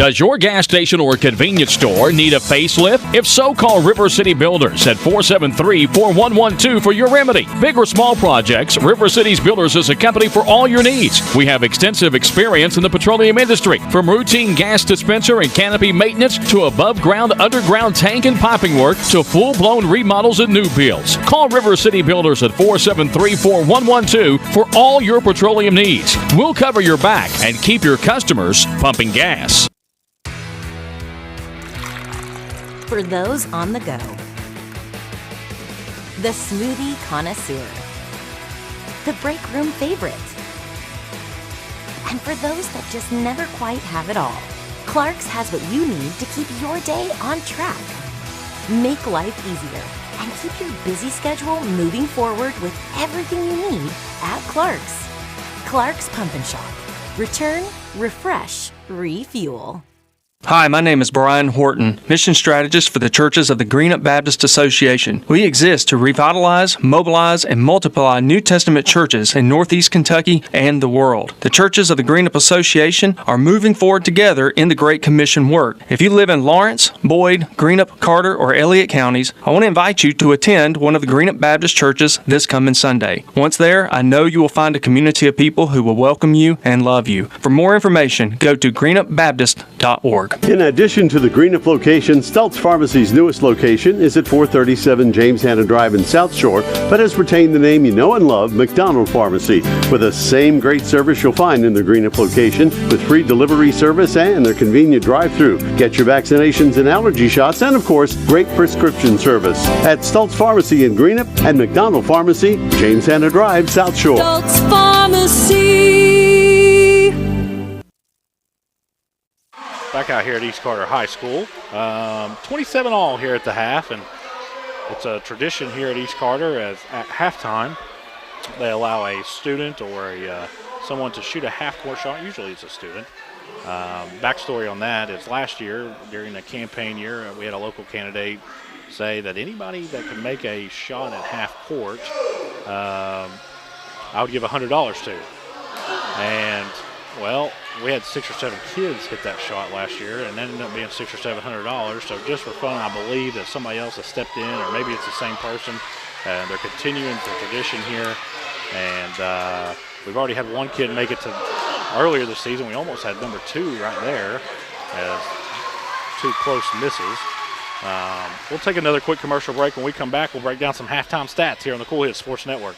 Does your gas station or convenience store need a facelift? If so, call River City Builders at 473-4112 for your remedy. Big or small projects, River City's Builders is a company for all your needs. We have extensive experience in the petroleum industry, from routine gas dispenser and canopy maintenance to above-ground, underground tank and piping work to full-blown remodels and new builds. Call River City Builders at 473-4112 for all your petroleum needs. We'll cover your back and keep your customers pumping gas. For those on the go, the smoothie connoisseur, the break room favorite, and for those that just never quite have it all, Clark's has what you need to keep your day on track. Make life easier and keep your busy schedule moving forward with everything you need at Clark's. Clark's Pump and Shop. Return, refresh, refuel. Hi, my name is Brian Horton, Mission Strategist for the Churches of the Greenup Baptist Association. We exist to revitalize, mobilize, and multiply New Testament churches in Northeast Kentucky and the world. The Churches of the Greenup Association are moving forward together in the Great Commission work. If you live in Lawrence, Boyd, Greenup, Carter, or Elliott counties, I want to invite you to attend one of the Greenup Baptist churches this coming Sunday. Once there, I know you will find a community of people who will welcome you and love you. For more information, go to greenupbaptist.org. In addition to the Greenup location, Stultz Pharmacy's newest location is at 437 James Hanna Drive in South Shore, but has retained the name you know and love, McDonald Pharmacy, with the same great service you'll find in the Greenup location, with free delivery service and their convenient drive-thru. Get your vaccinations and allergy shots, and of course, great prescription service at Stultz Pharmacy in Greenup and McDonald Pharmacy, James Hanna Drive, South Shore. Stultz Pharmacy. Back out here at East Carter High School. 27-all here at the half, and it's a tradition here at East Carter as at halftime they allow a student or someone to shoot a half-court shot. Usually it's a student. Backstory on that is last year during the campaign year we had a local candidate say that anybody that can make a shot at half court I would give $100 to. And well, we had 6 or 7 kids hit that shot last year, and that ended up being $600 or $700. So just for fun, I believe that somebody else has stepped in, or maybe it's the same person. And they're continuing the tradition here. And we've already had one kid make it to earlier this season. We almost had number 2 right there as 2 close misses. We'll take another quick commercial break. When we come back, we'll break down some halftime stats here on the Cool Hits Sports Network.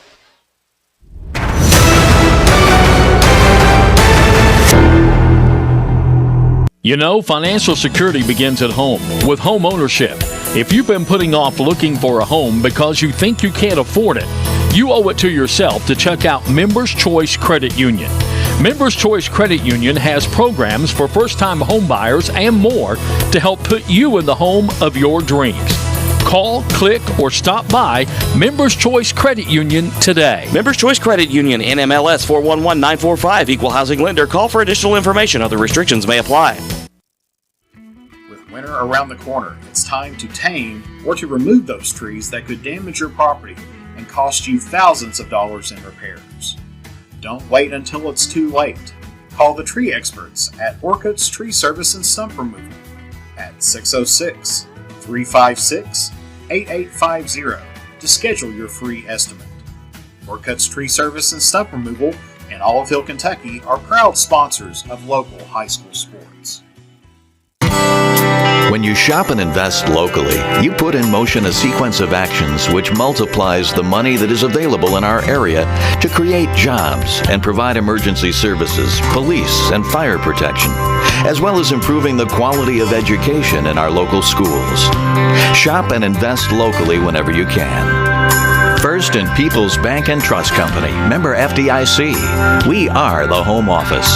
You know, financial security begins at home with home ownership. If you've been putting off looking for a home because you think you can't afford it, you owe it to yourself to check out Members Choice Credit Union. Members Choice Credit Union has programs for first-time home buyers and more to help put you in the home of your dreams. Call, click, or stop by Members Choice Credit Union today. Members Choice Credit Union, NMLS 411945, Equal Housing Lender. Call for additional information. Other restrictions may apply. With winter around the corner, it's time to tame or to remove those trees that could damage your property and cost you thousands of dollars in repairs. Don't wait until it's too late. Call the tree experts at Orcutt's Tree Service and Stump Removal at 606-356-8850 to schedule your free estimate. Orcutt's Tree Service and Stump Removal in Olive Hill, Kentucky are proud sponsors of local high school sports. When you shop and invest locally, you put in motion a sequence of actions which multiplies the money that is available in our area to create jobs and provide emergency services, police, and fire protection, as well as improving the quality of education in our local schools. Shop and invest locally whenever you can. First and People's Bank and Trust Company, member FDIC. We are the home office.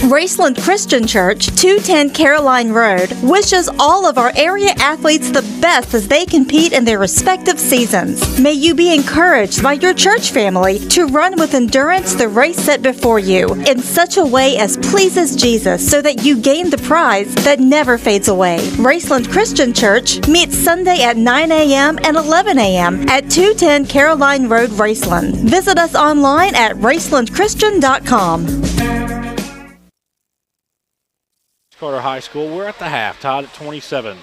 Raceland Christian Church, 210 Caroline Road, wishes all of our area athletes the best as they compete in their respective seasons. May you be encouraged by your church family to run with endurance the race set before you in such a way as pleases Jesus so that you gain the prize that never fades away. Raceland Christian Church meets Sunday at 9 a.m. and 11 a.m. at 210 Caroline Road, Raceland. Visit us online at racelandchristian.com. Carter High School, we're at the half, tied at 27.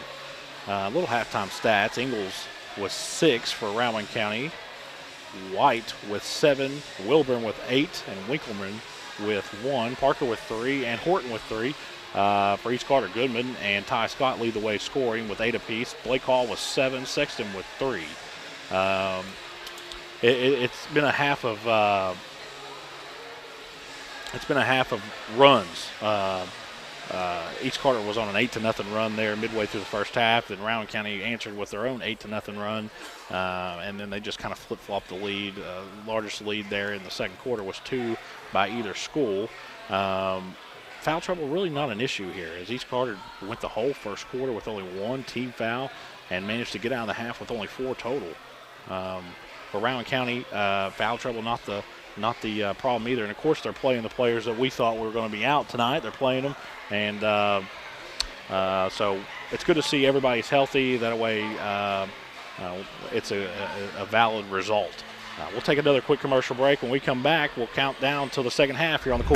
Little halftime stats. Ingalls with 6 for Rowan County. White with 7, Wilburn with 8, and Winkleman with 1. Parker with 3, and Horton with 3. For East Carter, Goodman and Ty Scott lead the way scoring with 8 apiece. Blake Hall with 7, Sexton with 3. It's been a half of runs. East Carter was on an 8-0 run there midway through the first half. Then Rowan County answered with their own 8-0 run, and then they just kind of flip-flopped the lead. Largest lead there in the second quarter was 2 by either school. Foul trouble really not an issue here, as East Carter went the whole first quarter with only 1 team foul and managed to get out of the half with only 4 total. For Rowan County, foul trouble not the problem either. And, of course, they're playing the players that we thought were going to be out tonight. They're playing them. And so it's good to see everybody's healthy. That way it's a valid result. We'll take another quick commercial break. When we come back, we'll count down until the second half here on the Cool.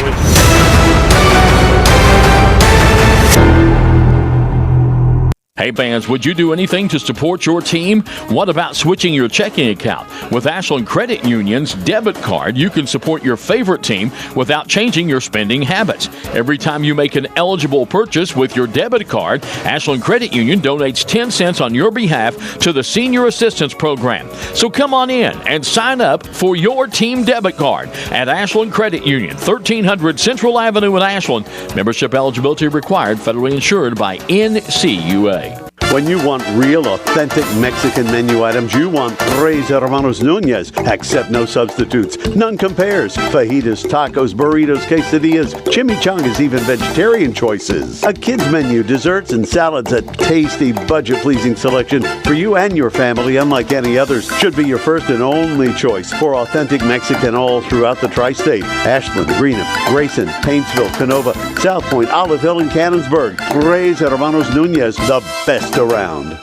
Hey fans, would you do anything to support your team? What about switching your checking account? With Ashland Credit Union's debit card, you can support your favorite team without changing your spending habits. Every time you make an eligible purchase with your debit card, Ashland Credit Union donates 10 cents on your behalf to the Senior Assistance Program. So come on in and sign up for your team debit card at Ashland Credit Union, 1300 Central Avenue in Ashland. Membership eligibility required, federally insured by NCUA. When you want real, authentic Mexican menu items, you want Tres Hermanos Nunez. Accept no substitutes. None compares. Fajitas, tacos, burritos, quesadillas, chimichangas, even vegetarian choices. A kids menu, desserts and salads, a tasty, budget-pleasing selection for you and your family, unlike any others, should be your first and only choice for authentic Mexican all throughout the tri-state. Ashland, Greenup, Grayson, Paintsville, Canova, South Point, Olive Hill, and Cannonsburg. Tres Hermanos Nunez, the best around.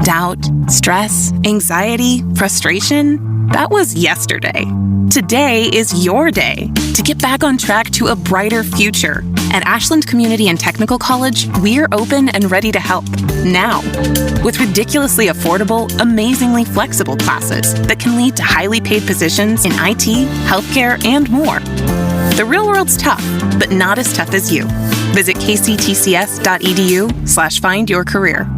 Doubt, stress, anxiety, frustration, that was yesterday. Today is your day to get back on track to a brighter future. At Ashland Community and Technical College, we're open and ready to help now. With ridiculously affordable, amazingly flexible classes that can lead to highly paid positions in IT, healthcare, and more. The real world's tough, but not as tough as you. Visit kctcs.edu/findyourcareer.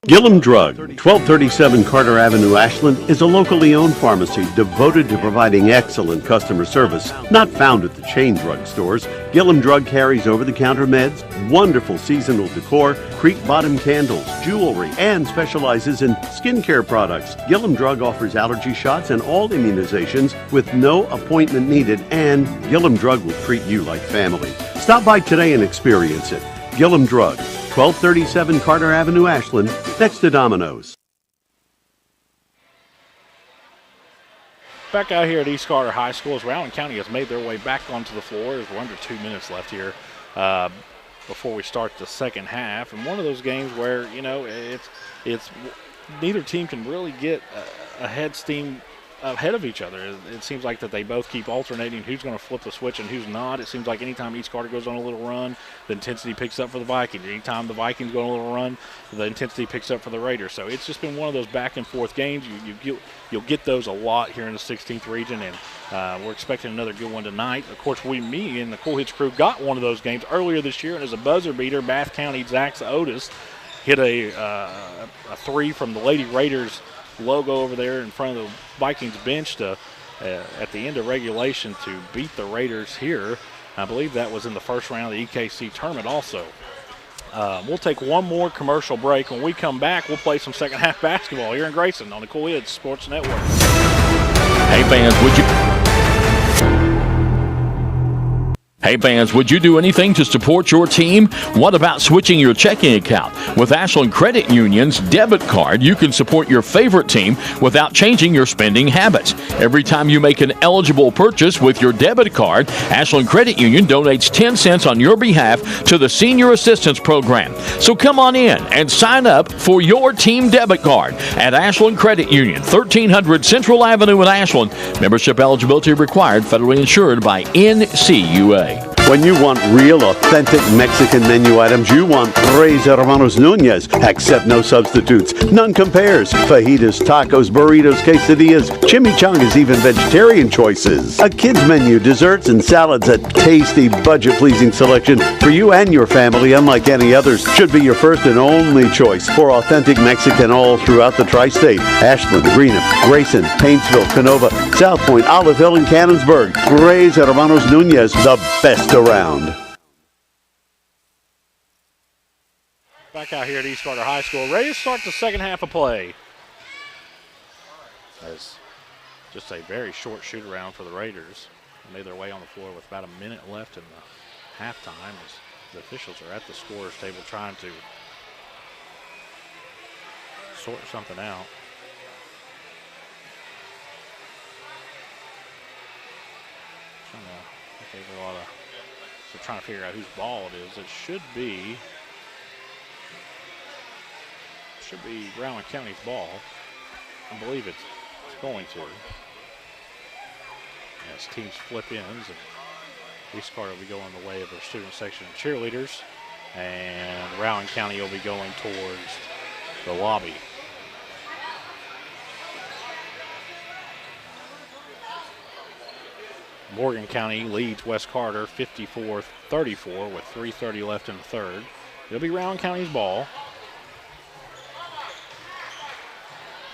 Gillum Drug, 1237 Carter Avenue, Ashland, is a locally owned pharmacy devoted to providing excellent customer service. Not found at the chain drug stores, Gillum Drug carries over-the-counter meds, wonderful seasonal decor, creek bottom candles, jewelry, and specializes in skincare products. Gillum Drug offers allergy shots and all immunizations with no appointment needed, and Gillum Drug will treat you like family. Stop by today and experience it. Gillum Drug, 1237 Carter Avenue, Ashland, next to Domino's. Back out here at East Carter High School, as Rowan County has made their way back onto the floor. There's under 2 minutes left here before we start the second half. And one of those games where, you know, it's neither team can really get ahead of each other. It seems like that they both keep alternating who's going to flip the switch and who's not. It seems like anytime East Carter goes on a little run, the intensity picks up for the Vikings. Anytime the Vikings go on a little run, the intensity picks up for the Raiders. So it's just been one of those back and forth games. You'll get those a lot here in the 16th region, and we're expecting another good one tonight. Of course, me and the Cool Hits crew got one of those games earlier this year, and as a buzzer beater, Bath County Zach Otis hit a three from the Lady Raiders logo over there in front of the Vikings bench to at the end of regulation to beat the Raiders here. I believe that was in the first round of the EKC tournament also. We'll take one more commercial break. When we come back, we'll play some second half basketball here in Grayson on the Cool Hits Sports Network. Hey fans, would you do anything to support your team? What about switching your checking account? With Ashland Credit Union's debit card, you can support your favorite team without changing your spending habits. Every time you make an eligible purchase with your debit card, Ashland Credit Union donates 10 cents on your behalf to the Senior Assistance Program. So come on in and sign up for your team debit card at Ashland Credit Union, 1300 Central Avenue in Ashland. Membership eligibility required, federally insured by NCUA. When you want real, authentic Mexican menu items, you want Tres Hermanos Nunez. Accept no substitutes. None compares. Fajitas, tacos, burritos, quesadillas, chimichangas, even vegetarian choices. A kids menu, desserts, and salads. A tasty, budget-pleasing selection for you and your family, unlike any others. Should be your first and only choice for authentic Mexican all throughout the tri-state. Ashland, Greenup, Grayson, Paintsville, Canova, South Point, Olive Hill, and Cannonsburg. Tres Hermanos Nunez, the best around. Back out here at East Carter High School, ready to start the second half of play. As just a very short shoot around for the Raiders. They made their way on the floor with about a minute left in the halftime as the officials are at the scorer's table trying to sort something out. So trying to figure out whose ball it is. It should be Rowan County's ball. I believe it's going to. As teams flip ends, and East Carter will be going the way of their student section and cheerleaders, and Rowan County will be going towards the lobby. Morgan County leads West Carter 54-34 with 3:30 left in the third. It'll be Rowan County's ball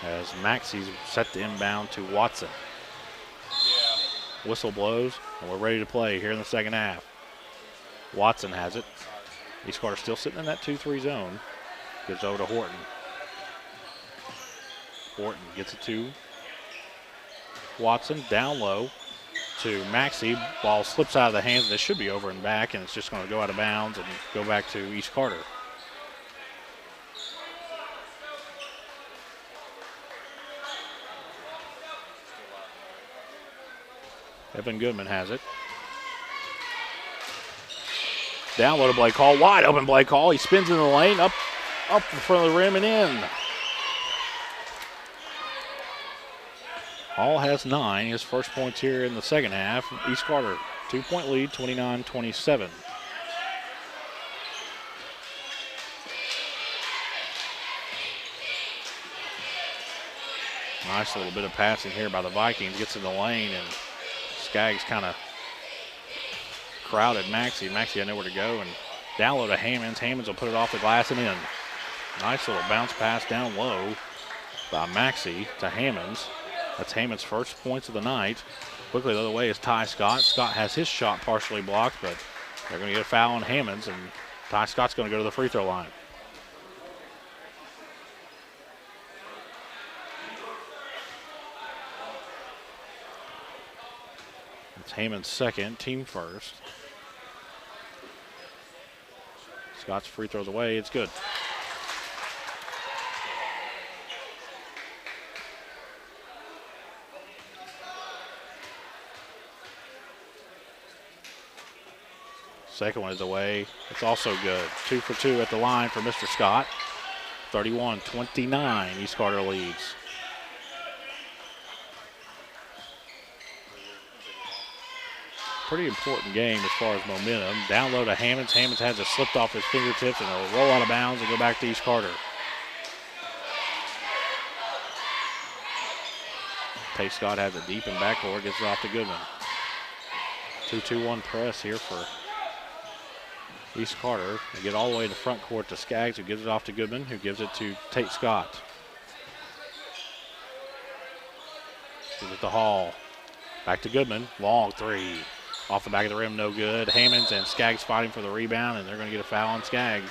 as Maxey's set to inbound to Watson. Whistle blows, and we're ready to play here in the second half. Watson has it. East Carter still sitting in that 2-3 zone. Gives over to Horton. Horton gets it to Watson, down low to Maxey. Ball slips out of the hands. This should be over and back, and it's just going to go out of bounds and go back to East Carter. Evan Goodman has it. Down low to Blake Hall. Wide open Blake Hall. He spins in the lane, up in front of the rim and in. Hall has 9. His first points here in the second half. East Carter, 2-point lead, 29-27. Nice little bit of passing here by the Vikings. Gets in the lane, and Skaggs kind of crowded Maxey. Maxey had nowhere to go, and down low to Hammonds. Hammonds will put it off the glass and in. Nice little bounce pass down low by Maxey to Hammonds. That's Hammond's first points of the night. Quickly the other way is Ty Scott. Scott has his shot partially blocked, but they're going to get a foul on Hammonds, and Ty Scott's going to go to the free throw line. It's Hammond's second, team first. Scott's free throws away. It's good. Second one is away. It's also good. 2 for 2 at the line for Mr. Scott. 31-29, East Carter leads. Pretty important game as far as momentum. Down low to Hammonds. Hammonds has it slipped off his fingertips and it'll roll out of bounds and go back to East Carter. Tate Scott has it deep in backcourt, gets it off to Goodman. 2-2-1 press here for East Carter. They get all the way to the front court to Skaggs, who gives it off to Goodman, who gives it to Tate Scott. Gives it to Hall. Back to Goodman. Long three. Off the back of the rim, no good. Hammonds and Skaggs fighting for the rebound, and they're going to get a foul on Skaggs.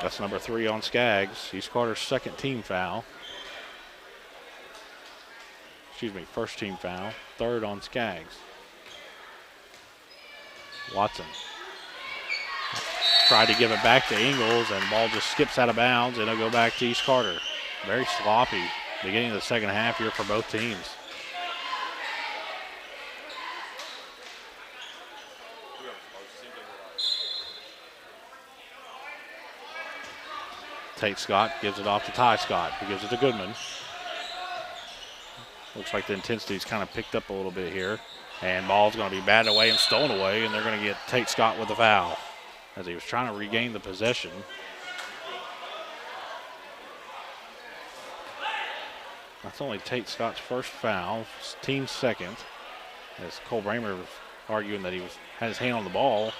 That's number 3 on Skaggs. East Carter's second team foul. Excuse me, first team foul. Third on Skaggs. Watson tried to give it back to Ingles, and the ball just skips out of bounds, and it'll go back to East Carter. Very sloppy beginning of the second half here for both teams. Tate Scott gives it off to Ty Scott, who gives it to Goodman. Looks like the intensity's kind of picked up a little bit here. And ball's going to be batted away and stolen away, and they're going to get Tate Scott with a foul as he was trying to regain the possession. That's only Tate Scott's first foul, team's second. As Cole Bramer was arguing that he had his hand on the ball.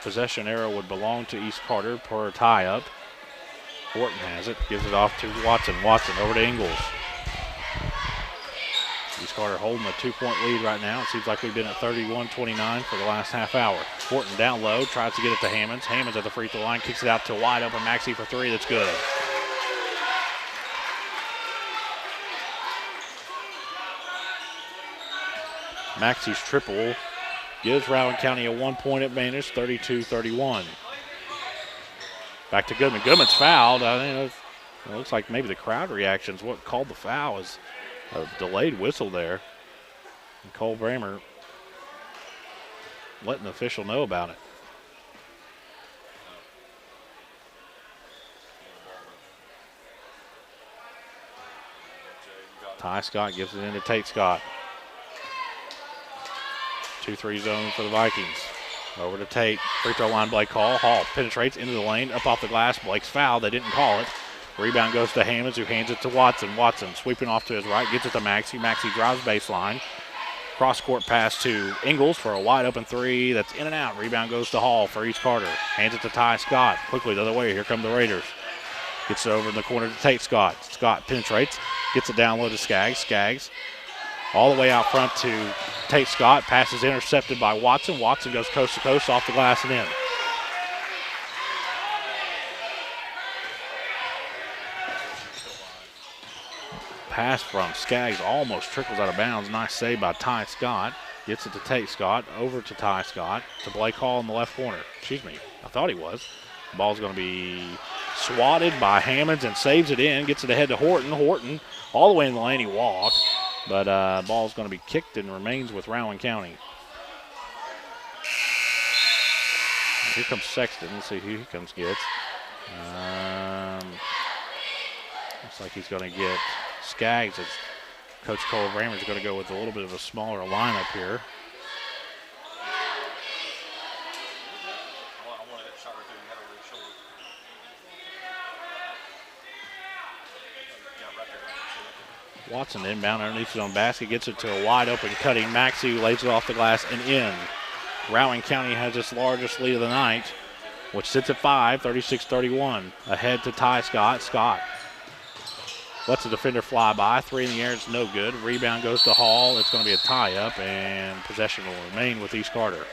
Possession arrow would belong to East Carter per tie-up. Horton has it, gives it off to Watson. Watson over to Ingles. East Carter holding a 2-point lead right now. It seems like we've been at 31-29 for the last half hour. Horton down low, tries to get it to Hammonds. Hammonds at the free throw line, kicks it out to wide open Maxey for three. That's good. Maxey's triple gives Rowan County a 1-point advantage, 32-31. Back to Goodman. Goodman's fouled. It looks like maybe the crowd reaction's what called the foul. Is a delayed whistle there. And Cole Bramer letting the official know about it. Ty Scott gives it into Tate Scott. 2-3 zone for the Vikings. Over to Tate. Free throw line, Blake Hall. Hall penetrates into the lane, up off the glass. Blake's foul. They didn't call it. Rebound goes to Hammonds, who hands it to Watson. Watson sweeping off to his right, gets it to Maxey. Maxey drives baseline. Cross-court pass to Ingles for a wide-open three. That's in and out. Rebound goes to Hall for East Carter. Hands it to Ty Scott. Quickly the other way. Here come the Raiders. Gets it over in the corner to Tate Scott. Scott penetrates. Gets it down low to Skaggs. Skaggs all the way out front to Tate Scott. Pass is intercepted by Watson. Watson goes coast to coast off the glass and in. Pass from Skaggs almost trickles out of bounds. Nice save by Ty Scott. Gets it to Tate Scott. Over to Ty Scott. To Blake Hall in the left corner. Excuse me. I thought he was. The ball's going to be swatted by Hammonds and saves it in. Gets it ahead to Horton. Horton all the way in the lane. He walked. But ball's going to be kicked and remains with Rowan County. Here comes Sexton. Let's see who he comes gets. Looks like he's going to get Skaggs. As Coach Cole Bramer is going to go with a little bit of a smaller lineup here. Watson inbound underneath his own basket, gets it to a wide open cutting Maxey, who lays it off the glass and in. Rowan County has its largest lead of the night, which sits at 5, 36-31. Ahead to Ty Scott. Scott lets the defender fly by. Three in the air, it's no good. Rebound goes to Hall. It's going to be a tie-up, and possession will remain with East Carter.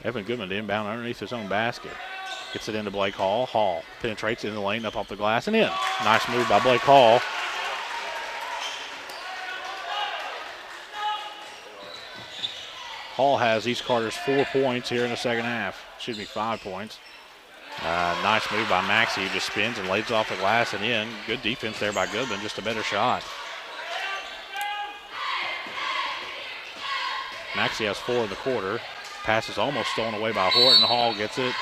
Evan Goodman inbound underneath his own basket. Gets it into Blake Hall. Hall penetrates in the lane, up off the glass and in. Nice move by Blake Hall. Hall has East Carter's 4 points here in the second half. Excuse me, 5 points. Nice move by Maxey. He just spins and lays it off the glass and in. Good defense there by Goodman, just a better shot. Maxey has 4 in the quarter. Pass is almost stolen away by Horton. Hall gets it,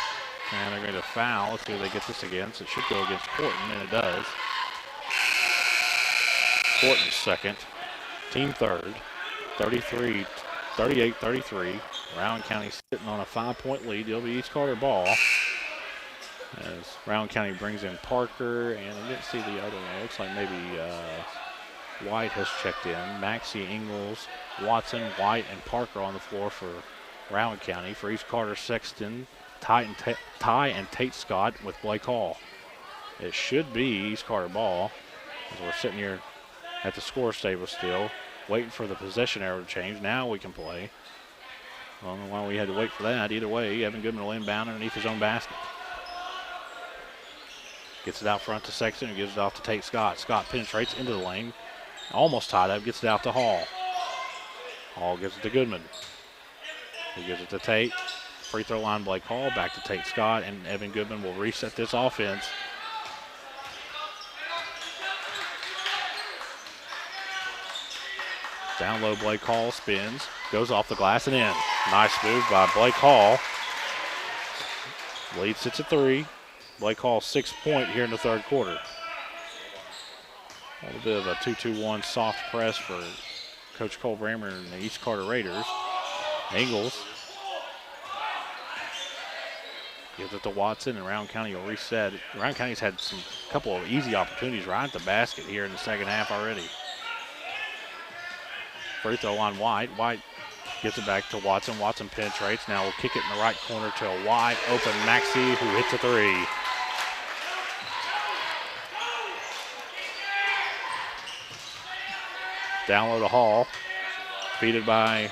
and they're going to foul. Let's see who they get this against. It should go against Horton, and it does. Horton's second, team third, 38-33. Rowan County sitting on a 5-point lead. It'll be East Carter ball as Rowan County brings in Parker, and I didn't see the other one. It looks like maybe White has checked in. Maxey, Ingles, Watson, White, and Parker on the floor for Rowan County. For East Carter, Sexton, Ty and Tate Scott with Blake Hall. It should be East Carter ball as we're sitting here at the score table still, waiting for the possession arrow to change. Now we can play. I don't know why we had to wait for that. Either way, Evan Goodman will inbound underneath his own basket. Gets it out front to Sexton, who gives it off to Tate Scott. Scott penetrates into the lane, almost tied up, gets it out to Hall. Hall gives it to Goodman. He gives it to Tate. Free throw line, Blake Hall. Back to Tate Scott, and Evan Goodman will reset this offense. Down low, Blake Hall spins, goes off the glass and in. Nice move by Blake Hall. Lead sits at 3. Blake Hall 6-point here in the third quarter. A little bit of a 2-2-1 soft press for Coach Cole Bramer and the East Carter Raiders. Ingles gives it to Watson, and Rowan County will reset. Rowan County's had a couple of easy opportunities right at the basket here in the second half already. Free throw on White. White gives it back to Watson. Watson penetrates. Now will kick it in the right corner to a wide open Maxey, who hits a 3. Down low to Hall. Feeded by,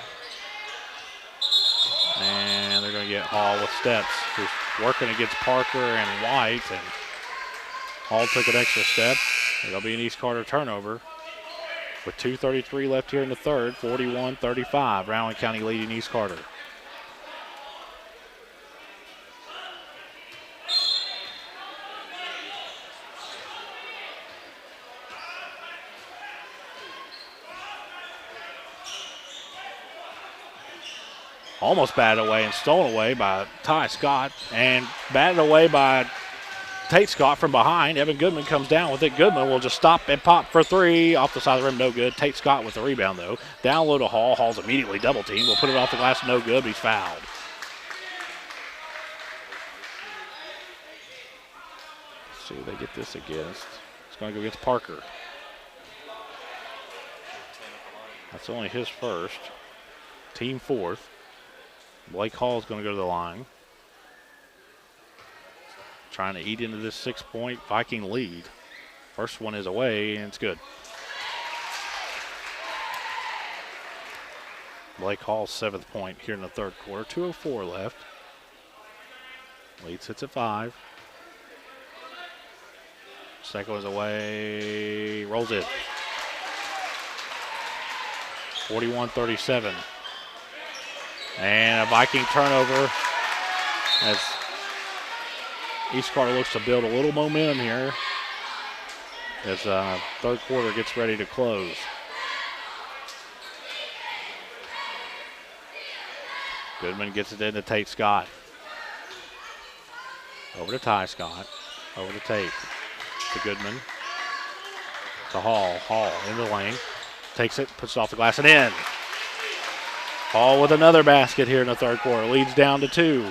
and they're going to get Hall with steps, who's working against Parker and White, and Hall took an extra step. It'll be an East Carter turnover. With 2:33 left here in the third, 41-35. Rowan County leading East Carter. Almost batted away and stolen away by Ty Scott, and batted away by Tate Scott from behind. Evan Goodman comes down with it. Goodman will just stop and pop for 3. Off the side of the rim, no good. Tate Scott with the rebound, though. Down low to Hall. Hall's immediately double teamed. Will put it off the glass, no good, but he's fouled. Let's see who they get this against. It's going to go against Parker. That's only his first. Team 4th. Blake Hall is going to go to the line. Trying to eat into this 6-point Viking lead. First one is away, and it's good. Blake Hall's 7th point here in the third quarter. 2:04 left. Lead sits at 5. Second is away. Rolls it. 41-37. And a Viking turnover as East Carter looks to build a little momentum here as third quarter gets ready to close. Goodman gets it into Tate Scott. Over to Ty Scott. Over to Tate. To Goodman. To Hall. Hall in the lane. Takes it, puts it off the glass and in. Hall with another basket here in the third quarter. Leads down to 2.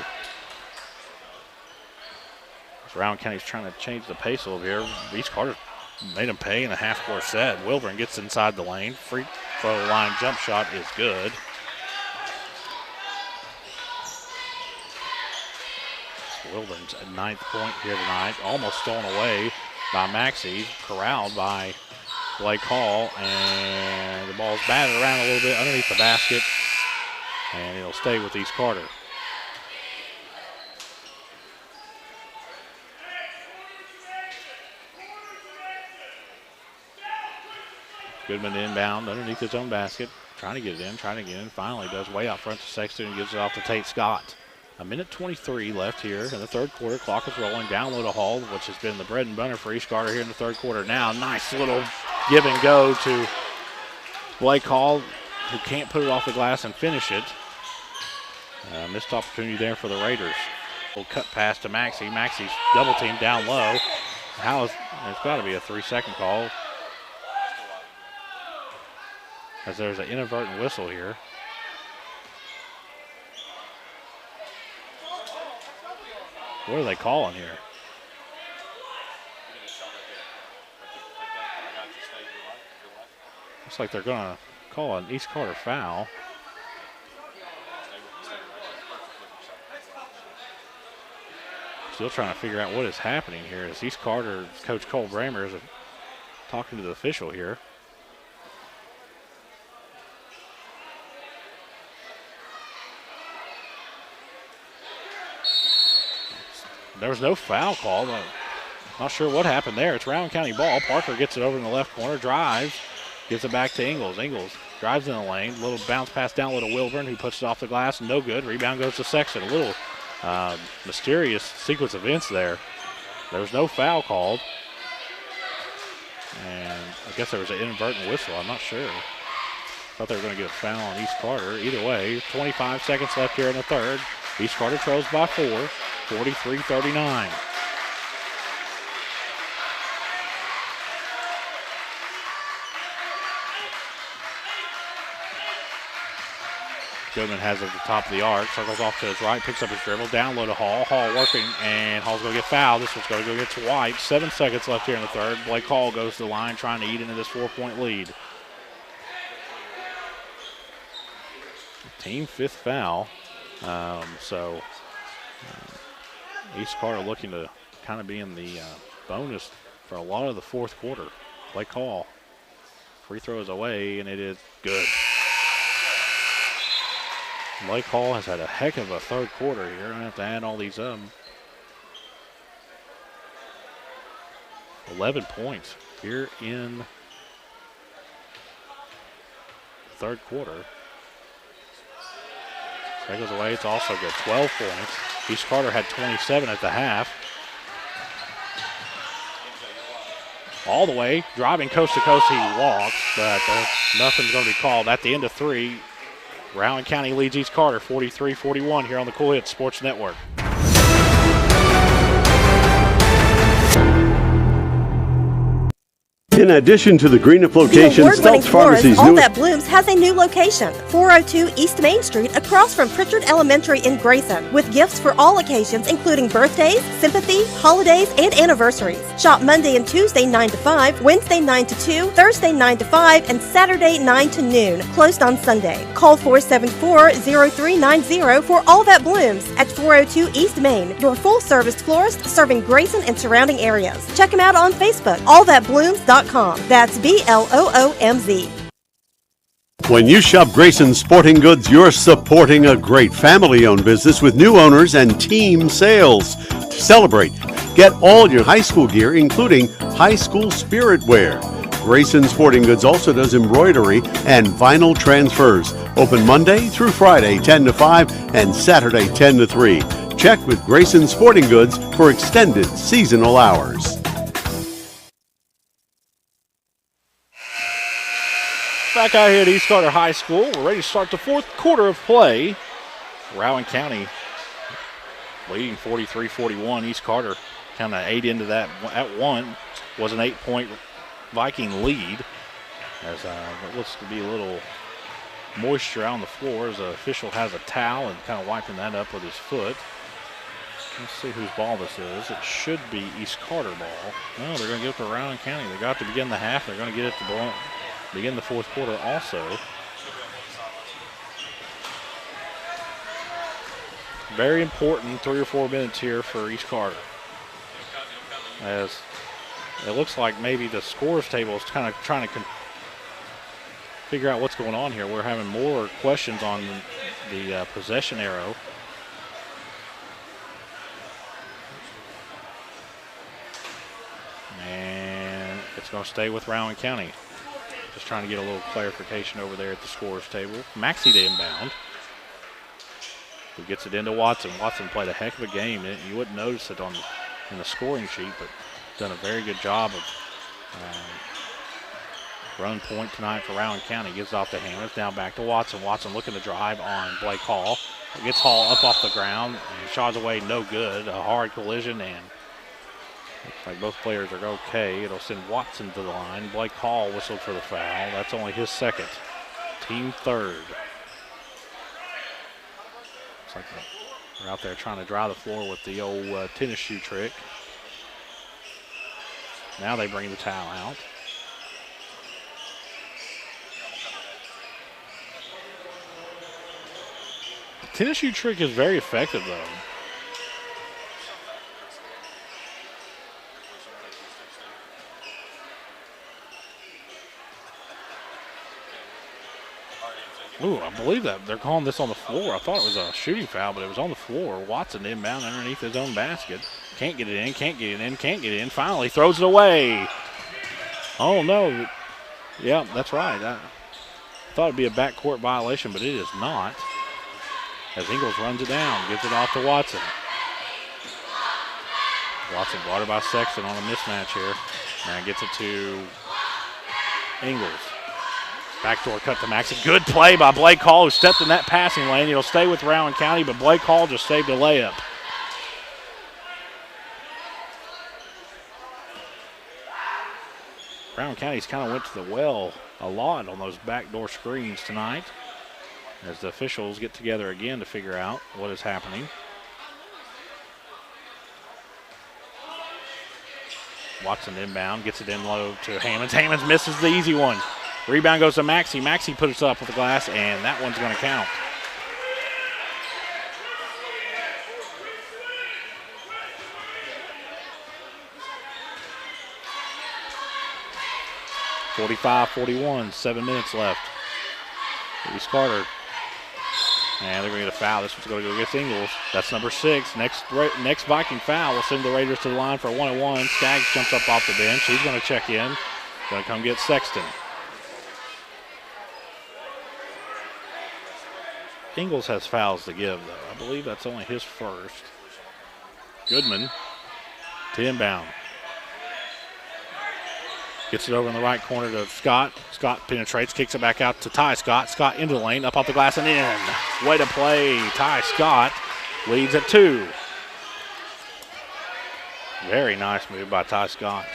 Rowan County's trying to change the pace a little here. East Carter made him pay in a half-court set. Wilburn gets inside the lane. Free throw line jump shot is good. Wilburn's 9th point here tonight. Almost stolen away by Maxey. Corralled by Blake Hall. And the ball's batted around a little bit underneath the basket. And it'll stay with East Carter. Goodman inbound underneath his own basket. Trying to get it in, Finally does way out front to Sexton and gives it off to Tate Scott. 1:23 left here in the third quarter. Clock is rolling. Down low to Hall, which has been the bread and butter for East Carter here in the third quarter. Now, nice little give and go to Blake Hall, who can't put it off the glass and finish it. Missed opportunity there for the Raiders. Little cut pass to Maxey. Maxey's double teamed down low. It's got to be a 3-second call, as there's an inadvertent whistle here. What are they calling here? Looks like they're going to call an East Carter foul. Still trying to figure out what is happening here as East Carter, Coach Cole Bramer is talking to the official here. There was no foul call. Not sure what happened there. It's Rowan County ball. Parker gets it over in the left corner, drives, gives it back to Ingles. Ingles drives in the lane. Little bounce pass down to Wilburn, who puts it off the glass. No good. Rebound goes to Sexton. A little mysterious sequence of events there. There was no foul called. And I guess there was an inadvertent whistle. I'm not sure. Thought they were going to get a foul on East Carter. Either way, 25 seconds left here in the third. East Carter trails by 4, 43-39. Goodman has it at the top of the arc, circles off to his right, picks up his dribble, down low to Hall. Hall working, and Hall's going to get fouled. This one's going to go against White. 7 seconds left here in the third. Blake Hall goes to the line trying to eat into this 4-point lead. Team 5th foul. East Carter looking to kind of be in the bonus for a lot of the fourth quarter. Blake Hall, free throws away, and it is good. Blake Hall has had a heck of a third quarter here. I'm going to have to add all these up. 11 points here in the third quarter. That goes away. It's also good. 12 points. East Carter had 27 at the half. All the way, driving coast to coast, he walks, but nothing's going to be called. At the end of 3, Rowan County leads East Carter 43-41 here on the Cool Hits Sports Network. In addition to the Greenup location, Stouts Pharmacy's All That Blooms has a new location, 402 East Main Street, across from Pritchard Elementary in Grayson, with gifts for all occasions, including birthdays, sympathy, holidays, and anniversaries. Shop Monday and Tuesday 9 to 5, Wednesday 9 to 2, Thursday 9 to 5, and Saturday 9 to noon, closed on Sunday. Call 474-0390 for All That Blooms at 402 East Main, your full-service florist serving Grayson and surrounding areas. Check them out on Facebook, allthatblooms.com. That's BLOOMZ. When you shop Grayson Sporting Goods, you're supporting a great family-owned business with new owners and team sales. To celebrate, get all your high school gear, including high school spirit wear. Grayson Sporting Goods also does embroidery and vinyl transfers. Open Monday through Friday, 10 to 5, and Saturday, 10 to 3. Check with Grayson Sporting Goods for extended seasonal hours. Back out here at East Carter High School. We're ready to start the fourth quarter of play. Rowan County leading 43-41. East Carter kind of ate into that at one. Was an 8-point Viking lead. As it looks to be a little moisture out on the floor as the official has a towel and kind of wiping that up with his foot. Let's see whose ball this is. It should be East Carter ball. No, they're going to get it to Rowan County. They got to begin the half. They're going to get it to begin the fourth quarter also. Very important 3 or 4 minutes here for East Carter. As it looks like maybe the scores table is kind of trying to figure out what's going on here. We're having more questions on the possession arrow. And it's going to stay with Rowan County. Just trying to get a little clarification over there at the scores table. Maxey to inbound. Who gets it into Watson. Watson played a heck of a game. You wouldn't notice it in the scoring sheet, but done a very good job of run point tonight for Rowan County. Gives it off to Hammers. Now back to Watson. Watson looking to drive on Blake Hall. Gets Hall up off the ground and shots away, no good. A hard collision, and looks like both players are okay. It'll send Watson to the line. Blake Hall whistled for the foul. That's only his second. Team third. Looks like they're out there trying to dry the floor with the old tennis shoe trick. Now they bring the towel out. The tennis shoe trick is very effective, though. Ooh, I believe that they're calling this on the floor. I thought it was a shooting foul, but it was on the floor. Watson inbound underneath his own basket. Can't get it in, can't get it in, can't get it in. Finally throws it away. Oh, no. Yeah, that's right. I thought it'd be a backcourt violation, but it is not. As Ingles runs it down, gives it off to Watson. Watson guarded by Sexton on a mismatch here. Now gets it to Ingles. Backdoor cut to Maxey. Good play by Blake Hall, who stepped in that passing lane. It'll stay with Rowan County, but Blake Hall just saved a layup. Rowan County's kind of went to the well a lot on those backdoor screens tonight as the officials get together again to figure out what is happening. Watson inbound, gets it in low to Hammonds. Hammonds misses the easy one. Rebound goes to Maxey. Maxey puts it up with the glass, and that one's going to count. (45-41), 7 minutes left. East Carter. And they're going to get a foul. This one's going to go against Ingles. That's number 6. Next Viking foul will send the Raiders to the line for a 1-on-1. Skaggs jumps up off the bench. He's going to check in. Going to come get Sexton. Ingles has fouls to give, though. I believe that's only his first. Goodman to inbound. Gets it over in the right corner to Scott. Scott penetrates, kicks it back out to Ty Scott. Scott into the lane, up off the glass and in. Way to play. Ty Scott leads at 2. Very nice move by Ty Scott.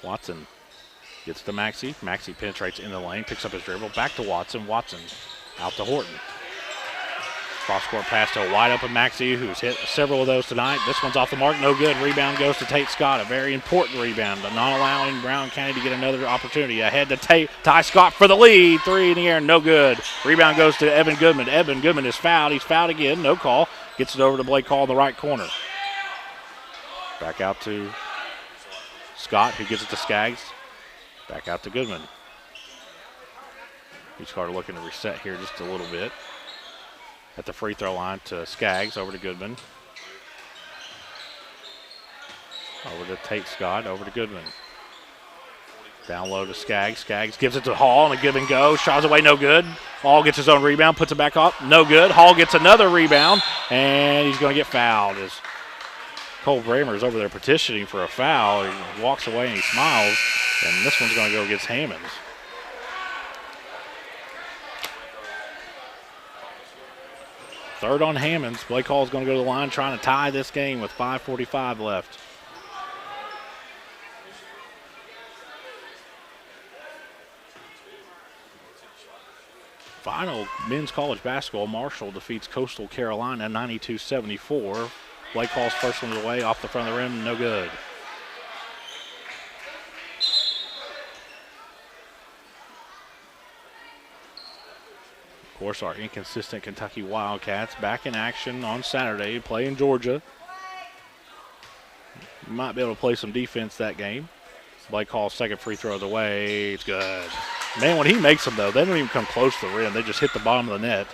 Watson gets to Maxey. Maxey penetrates in the lane, picks up his dribble. Back to Watson. Watson out to Horton. Cross-court pass to a wide-open Maxey, who's hit several of those tonight. This one's off the mark, no good. Rebound goes to Tate Scott, a very important rebound, but not allowing Brown County to get another opportunity. Ahead to Ty Scott for the lead. 3 in the air, no good. Rebound goes to Evan Goodman. Evan Goodman is fouled. He's fouled again, no call. Gets it over to Blake Hall in the right corner. Back out to Scott, who gives it to Skaggs. Back out to Goodman. Each Carter looking to reset here just a little bit. At the free throw line to Skaggs, over to Goodman. Over to Tate Scott, over to Goodman. Down low to Skaggs. Skaggs gives it to Hall and a give and go. Shots away, no good. Hall gets his own rebound, puts it back up, no good. Hall gets another rebound, and he's going to get fouled. As Cole Bramer is over there petitioning for a foul. He walks away and he smiles, and this one's going to go against Hammonds. Third on Hammonds. Blake Hall is going to go to the line trying to tie this game with 5:45 left. Final men's college basketball. Marshall defeats Coastal Carolina 92-74. Blake Hall's first one away off the front of the rim, no good. Of course, our inconsistent Kentucky Wildcats back in action on Saturday, playing Georgia. Might be able to play some defense that game. Blake Hall's second free throw of the way. It's good. Man, when he makes them, though, they don't even come close to the rim. They just hit the bottom of the net.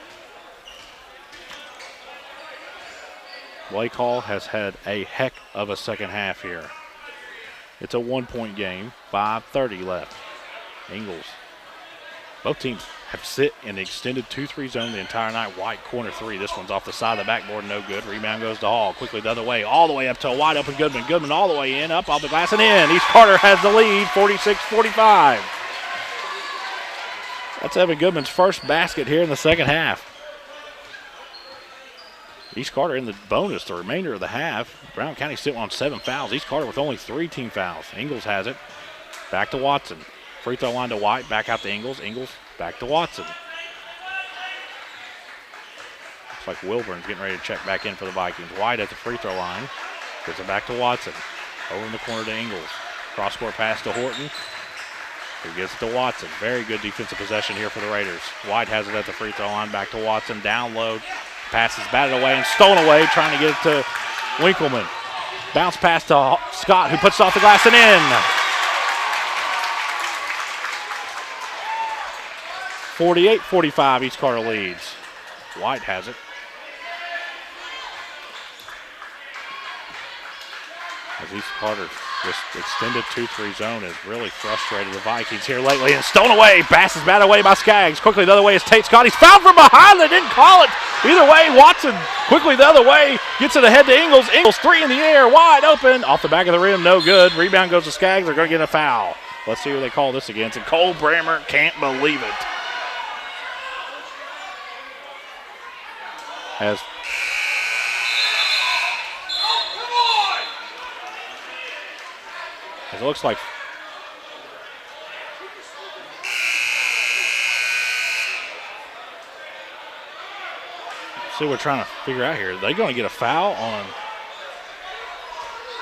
Blake Hall has had a heck of a second half here. It's a 1-point game, 5:30 left. Ingles. Both teams have sit in the extended 2-3 zone the entire night. White corner 3. This one's off the side of the backboard, no good. Rebound goes to Hall. Quickly the other way, all the way up to a wide open Goodman. Goodman all the way in, up off the glass and in. East Carter has the lead, 46-45. That's Evan Goodman's first basket here in the second half. East Carter in the bonus the remainder of the half. Brown County sitting on 7 fouls. East Carter with only 3 team fouls. Ingles has it. Back to Watson. Free throw line to White. Back out to Ingles. Ingles back to Watson. Looks like Wilburn's getting ready to check back in for the Vikings. White at the free throw line. Gets it back to Watson. Over in the corner to Ingles. Cross-court pass to Horton. Who gets it to Watson. Very good defensive possession here for the Raiders. White has it at the free throw line. Back to Watson. Down low. Pass is batted away and stolen away. Trying to get it to Winkleman. Bounce pass to Scott, who puts it off the glass and in. 48-45, East Carter leads. White has it. As as East Carter just extended 2-3 zone has really frustrated the Vikings here lately. And stolen away. Pass is batted away by Skaggs. Quickly the other way is Tate Scott. He's fouled from behind. They didn't call it. Either way, Watson quickly the other way. Gets it ahead to Ingles. Ingles 3 in the air. Wide open. Off the back of the rim. No good. Rebound goes to Skaggs. They're going to get a foul. Let's see who they call this against. And Cole Brammer can't believe it. As it looks like see what we're trying to figure out here. Are they going to get a foul on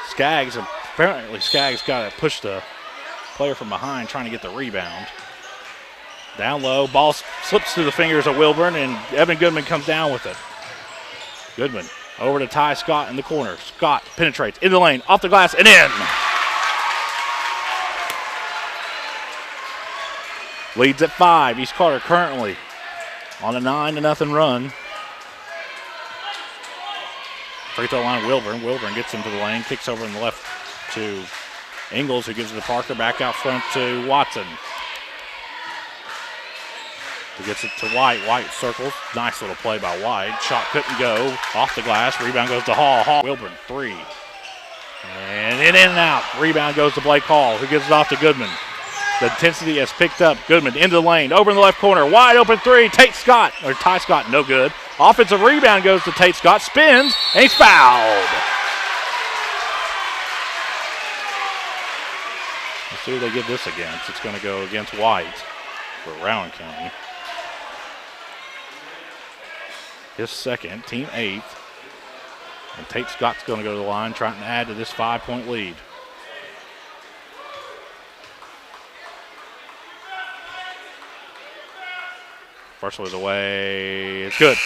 Skaggs? Apparently Skaggs got to push the player from behind trying to get the rebound. Down low, ball slips through the fingers of Wilburn, and Evan Goodman comes down with it. Goodman over to Ty Scott in the corner. Scott penetrates in the lane, off the glass, and in. Leads at 5. East Carter currently on a 9-0 run. Free throw line, Wilburn. Wilburn gets into the lane, kicks over in the left to Ingles, who gives it to Parker. Back out front to Watson. He gets it to White. White circles. Nice little play by White. Shot couldn't go. Off the glass. Rebound goes to Hall. Hall. Wilburn, 3. And in and out. Rebound goes to Blake Hall, who gives it off to Goodman. The intensity has picked up. Goodman into the lane. Over in the left corner. Wide open 3. Tate Scott, or Ty Scott, no good. Offensive rebound goes to Tate Scott. Spins, and he's fouled. Let's see who they give this against. It's going to go against White for Rowan County. His second, team 8th. And Tate Scott's going to go to the line, trying to add to this 5-point lead. First was away. It's good.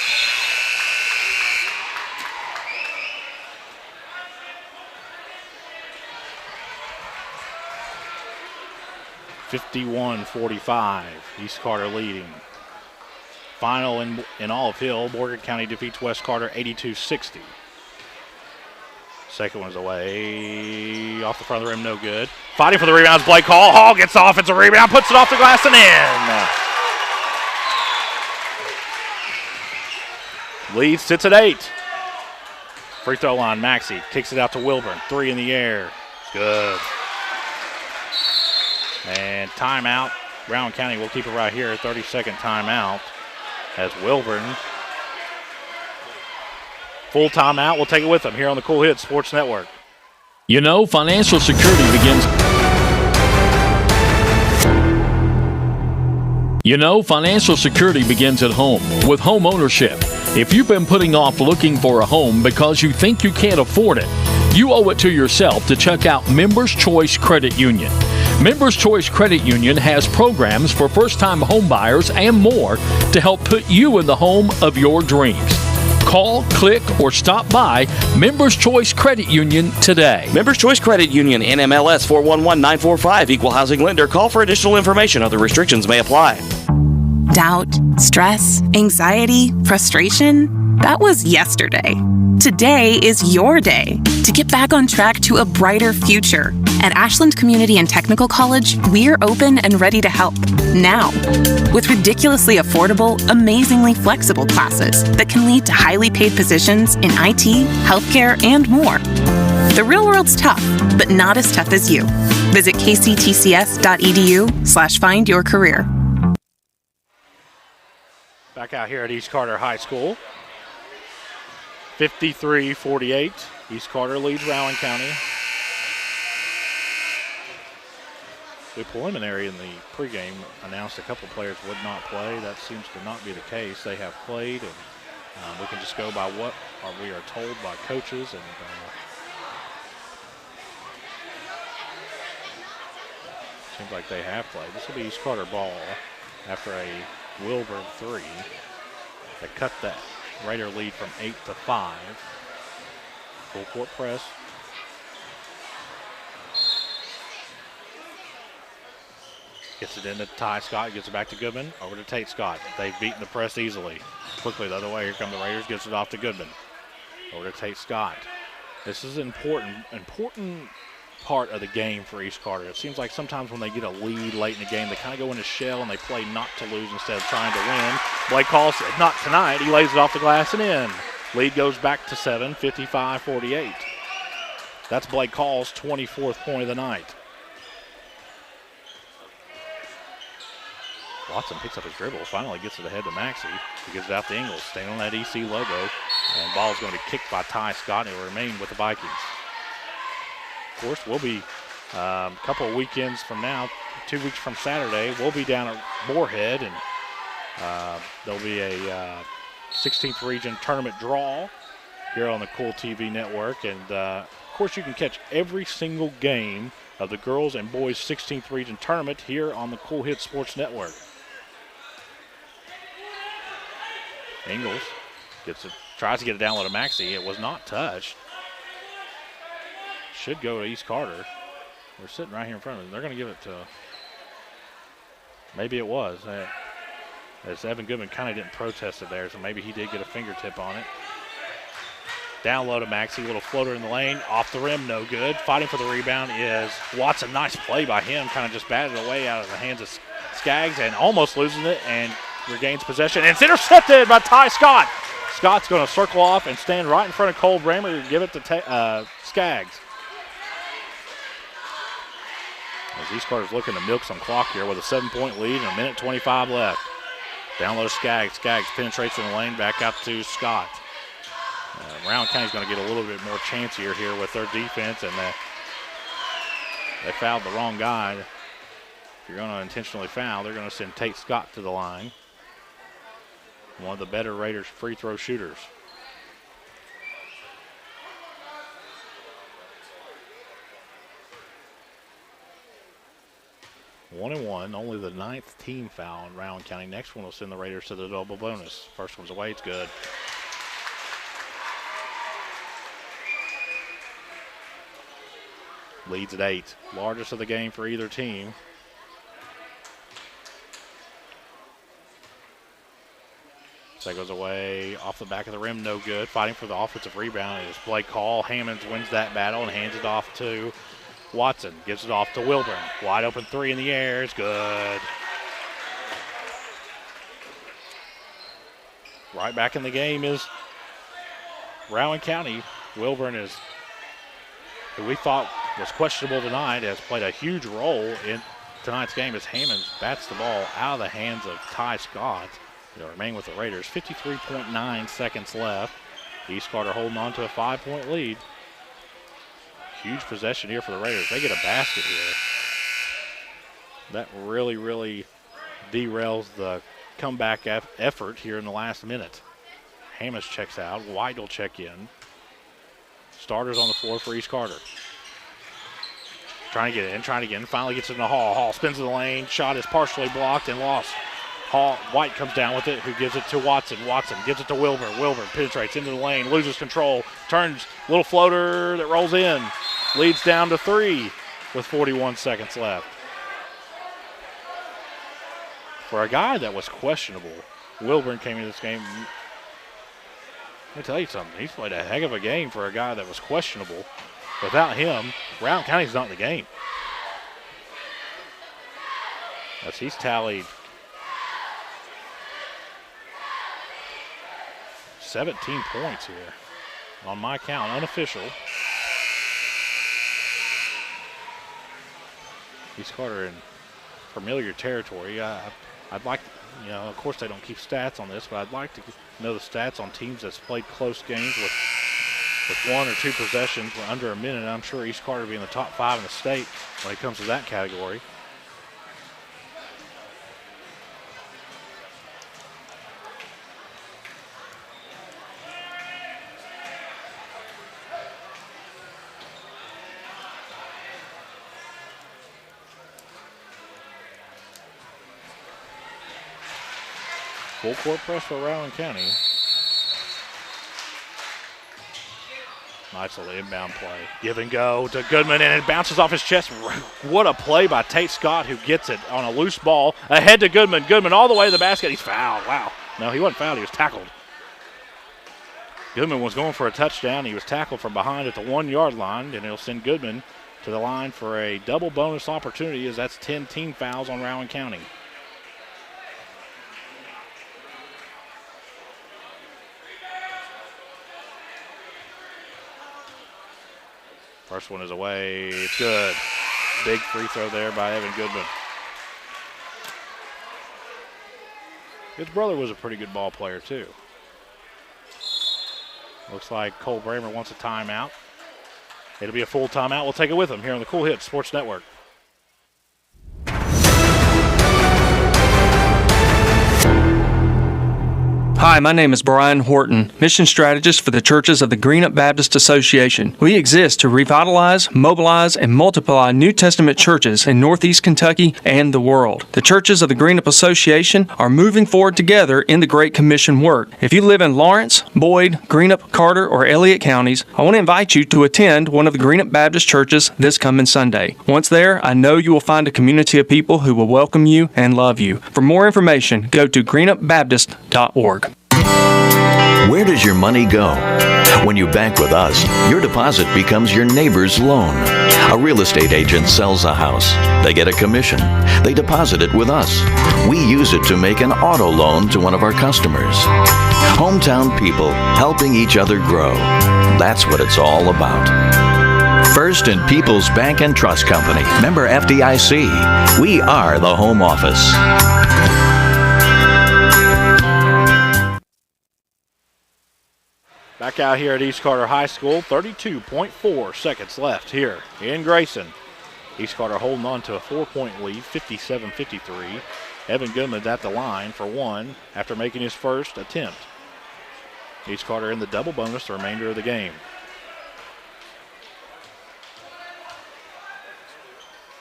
(51-45). East Carter leading. Final in all of Hill. Morgan County defeats West Carter 82-60. Second one's away. Off the front of the rim, no good. Fighting for the rebounds, Blake Hall. Hall gets the offensive rebound, puts it off the glass and in. Lead sits at 8. Free throw line, Maxey kicks it out to Wilburn. 3 in the air. Good. And timeout. Rowan County will keep it right here. 30-second timeout as Wilburn. Full timeout. We'll take it with them here on the Cool Hits Sports Network. You know, financial security begins. You know, financial security begins at home with home ownership. If you've been putting off looking for a home because you think you can't afford it, you owe it to yourself to check out Members Choice Credit Union. Members Choice Credit Union has programs for first-time home buyers and more to help put you in the home of your dreams. Call, click, or stop by Members Choice Credit Union today. Members Choice Credit Union, NMLS 411945, Equal Housing Lender. Call for additional information. Other restrictions may apply. Doubt, stress, anxiety, frustration. That was yesterday. Today is your day to get back on track to a brighter future. At Ashland Community and Technical College, we're open and ready to help now with ridiculously affordable, amazingly flexible classes that can lead to highly paid positions in IT, healthcare, and more. The real world's tough, but not as tough as you. Visit kctcs.edu/find your career. Back out here at East Carter High School. 53-48. East Carter leads Rowan County. The preliminary in the pregame announced a couple players would not play. That seems to not be the case. They have played, and we can just go by what we are told by coaches. And seems like they have played. This will be East Carter ball after a Wilburn 3 that cut that Raider lead from 8 to 5. Full court press. Gets it into Ty Scott, gets it back to Goodman, over to Tate Scott. They've beaten the press easily. Quickly the other way, here come the Raiders, gets it off to Goodman. Over to Tate Scott. This is an important part of the game for East Carter. It seems like sometimes when they get a lead late in the game, they kind of go into shell and they play not to lose instead of trying to win. Blake calls it, not tonight. He lays it off the glass and in. Lead goes back to 7, 55-48. That's Blake Call's 24th point of the night. Watson picks up his dribble, finally gets it ahead to Maxey. He gives it out to Ingles, staying on that EC logo. And ball is going to be kicked by Ty Scott, and it will remain with the Vikings. Of course, we'll be a couple of weekends from now, 2 weeks from Saturday, we'll be down at Moorhead, and there'll be a 16th region tournament draw here on the Cool TV network. And, of course, you can catch every single game of the girls and boys 16th region tournament here on the Cool Hit Sports Network. Ingles tries to get it down low to Maxey. It was not touched. Should go to East Carter. We're sitting right here in front of them. They're going to give it to, maybe it was. As Evan Goodman kind of didn't protest it there, so maybe he did get a fingertip on it. Down low to Maxey, little floater in the lane, off the rim, no good. Fighting for the rebound is Watson. Nice play by him, kind of just batted away out of the hands of Skaggs and almost losing it, and regains possession. And it's intercepted by Ty Scott. Scott's going to circle off and stand right in front of Cole Bramer and give it to Skaggs. As East Carter's looking to milk some clock here with a 7-point lead and a minute 25 left. Down low to Skaggs. Skaggs penetrates in the lane, back out to Scott. Rowan County's going to get a little bit more chancier here with their defense, and they fouled the wrong guy. If you're going to intentionally foul, they're going to send Tate Scott to the line. One of the better Raiders free throw shooters. One and one, only the 9th team foul in Rowan County. Next one will send the Raiders to the double bonus. First one's away, it's good. Leads at 8. Largest of the game for either team. So goes away off the back of the rim, no good. Fighting for the offensive rebound is Blake Hall. Hammonds wins that battle and hands it off to Watson. Gives it off to Wilburn. Wide open three in the air. It's good. Right back in the game is Rowan County. Wilburn is, who we thought was questionable tonight, has played a huge role in tonight's game as Hammonds bats the ball out of the hands of Ty Scott. They'll remain with the Raiders. 53.9 seconds left. East Carter holding on to a 5-point lead. Huge possession here for the Raiders. They get a basket here. That really, really derails the comeback effort here in the last minute. Hammonds checks out. White will check in. Starters on the floor for East Carter. Trying to get in, trying to get in. Finally gets it in the Hall. Hall spins in the lane. Shot is partially blocked and lost. White comes down with it, who gives it to Watson. Watson gives it to Wilburn. Wilburn penetrates into the lane, loses control, turns, little floater that rolls in. Leads down to 3 with 41 seconds left. For a guy that was questionable, Wilburn came into this game. Let me tell you something. He's played a heck of a game for a guy that was questionable. Without him, Rowan County's not in the game. As he's tallied 17 points here on my count, unofficial. East Carter in familiar territory. I'd like, of course they don't keep stats on this, but I'd like to know the stats on teams that's played close games with 1 or 2 possessions under a minute. I'm sure East Carter will be in the top 5 in the state when it comes to that category. Full court press for Rowan County. Nice little inbound play. Give and go to Goodman, and it bounces off his chest. What a play by Tate Scott, who gets it on a loose ball. Ahead to Goodman. Goodman all the way to the basket. He's fouled. Wow. No, he wasn't fouled. He was tackled. Goodman was going for a touchdown. He was tackled from behind at the 1-yard line, and it'll send Goodman to the line for a double bonus opportunity, as that's 10 team fouls on Rowan County. First one is away. It's good. Big free throw there by Evan Goodman. His brother was a pretty good ball player, too. Looks like Cole Bramer wants a timeout. It'll be a full timeout. We'll take it with him here on the Cool Hits Sports Network. Hi, my name is Brian Horton, Mission Strategist for the Churches of the Greenup Baptist Association. We exist to revitalize, mobilize, and multiply New Testament churches in Northeast Kentucky and the world. The Churches of the Greenup Association are moving forward together in the Great Commission work. If you live in Lawrence, Boyd, Greenup, Carter, or Elliott counties, I want to invite you to attend one of the Greenup Baptist churches this coming Sunday. Once there, I know you will find a community of people who will welcome you and love you. For more information, go to greenupbaptist.org. Where does your money go? When you bank with us, your deposit becomes your neighbor's loan. A real estate agent sells a house. They get a commission. They deposit it with us. We use it to make an auto loan to one of our customers. Hometown people helping each other grow. That's what it's all about. First and People's Bank and Trust Company. Member FDIC. We are the home office. Back out here at East Carter High School, 32.4 seconds left here in Grayson. East Carter holding on to a 4-point lead, 57-53. Evan Goodman's at the line for one after making his first attempt. East Carter in the double bonus the remainder of the game.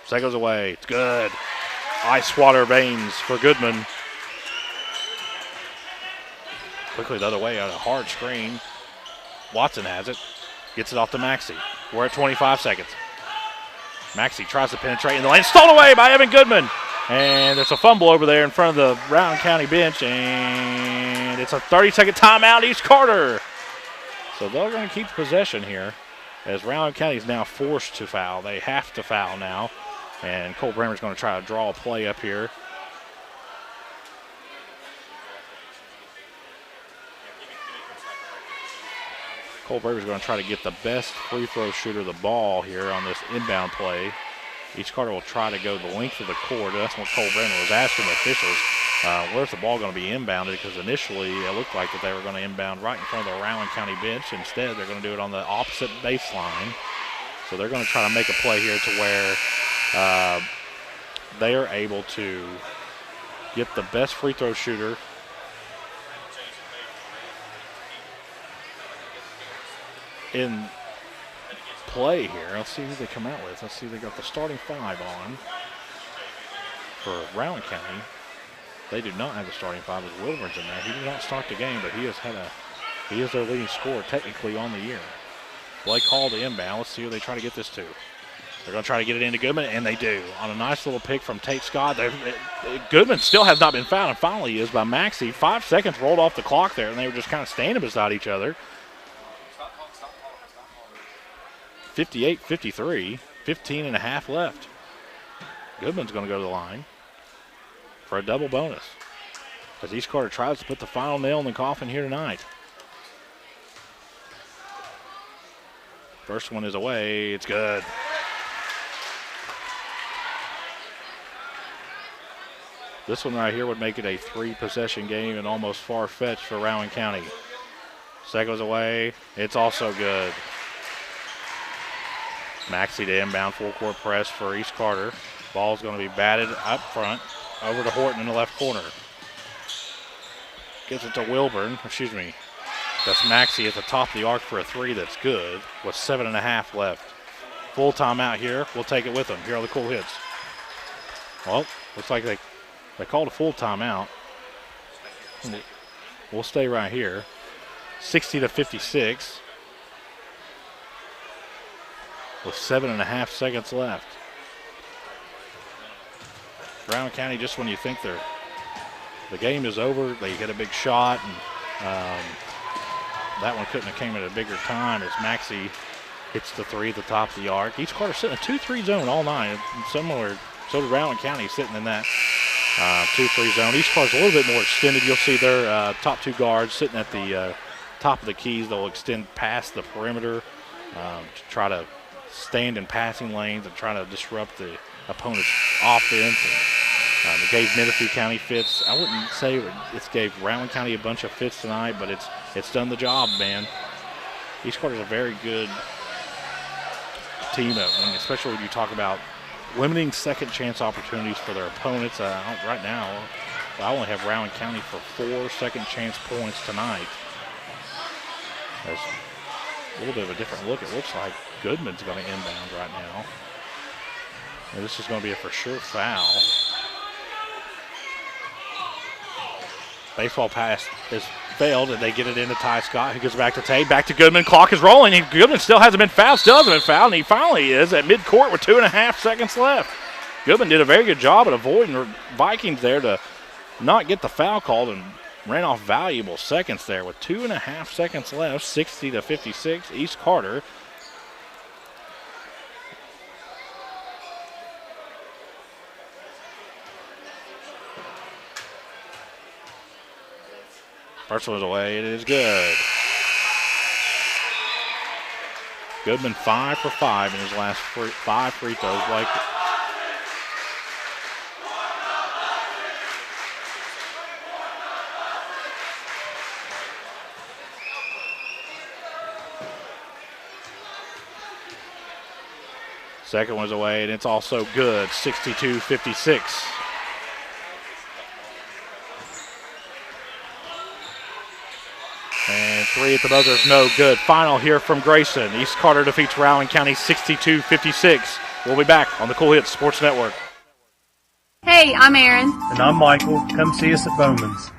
Seconds away. It's good. Ice water veins for Goodman. Quickly the other way on a hard screen. Watson has it. Gets it off to Maxey. We're at 25 seconds. Maxey tries to penetrate in the lane. Stolen away by Evan Goodman. And there's a fumble over there in front of the Rowan County bench. And it's a 30-second timeout, East Carter. So they're going to keep possession here as Rowan County is now forced to foul. They have to foul now. And Cole Bramer's going to try to draw a play up here. Cole Bramer's going to try to get the best free throw shooter the ball here on this inbound play. Each Carter will try to go the length of the court. That's what Cole Bramer was asking the officials. Where's the ball going to be inbounded? Because initially it looked like that they were going to inbound right in front of the Rowan County bench. Instead, they're going to do it on the opposite baseline. So they're going to try to make a play here to where they are able to get the best free throw shooter in play here. Let's see who they come out with. Let's see, they got the starting five on for Rowan County. They do not have the starting five as Wilburn's in there. He did not start the game, but he is their leading scorer technically on the year. Blake Hall the inbound. Let's see who they try to get this to. They're going to try to get it into Goodman, and they do. On a nice little pick from Tate Scott. Goodman still has not been fouled, and finally he is by Maxey. 5 seconds rolled off the clock there, and they were just kind of standing beside each other. 58-53, 15 and a half left. Goodman's going to go to the line for a double bonus as East Carter tries to put the final nail in the coffin here tonight. First one is away. It's good. This one right here would make it a 3-possession game and almost far-fetched for Rowan County. Second was away. It's also good. Maxey to inbound full court press for East Carter. Ball's going to be batted up front over to Horton in the left corner. Gives it to Wilburn. Excuse me. That's Maxey at the top of the arc for a three that's good with 7.5 left. Full timeout here. We'll take it with them here on the Cool Hits. Well, looks like they called a full timeout. We'll stay right here. 60-56. With 7.5 seconds left. Rowan County, just when you think the game is over, they hit a big shot, and that one couldn't have came at a bigger time as Maxey hits the three at the top of the arc. East Carter sitting in a 2-3 zone all night. Similar, so did Rowan County sitting in that 2-3 zone. East Carter's a little bit more extended. You'll see their top two guards sitting at the top of the keys. They'll extend past the perimeter to try to stand in passing lanes and try to disrupt the opponent's offense. And it gave Menifee County fits. I wouldn't say it's gave Rowan County a bunch of fits tonight, but it's done the job, man. East Carter's a very good team, especially when you talk about limiting second chance opportunities for their opponents. Right now, I only have Rowan County for 4 second chance points tonight. That's a little bit of a different look. It looks like Goodman's going to inbound right now. And this is going to be a for sure foul. Baseball pass is failed, and they get it into Ty Scott, who goes back to Tate, back to Goodman. Clock is rolling, and Goodman still hasn't been fouled, and he finally is at midcourt with 2.5 seconds left. Goodman did a very good job at avoiding the Vikings there to not get the foul called and ran off valuable seconds there with 2.5 seconds left, 60-56, East Carter. First one's away, it is good. Goodman 5 for 5 in his last 5 free throws. Second one's away, and it's also good, 62-56. And 3 at the buzzer is no good. Final here from Grayson. East Carter defeats Rowan County 62-56. We'll be back on the Cool Hits Sports Network. Hey, I'm Aaron. And I'm Michael. Come see us at Bowman's.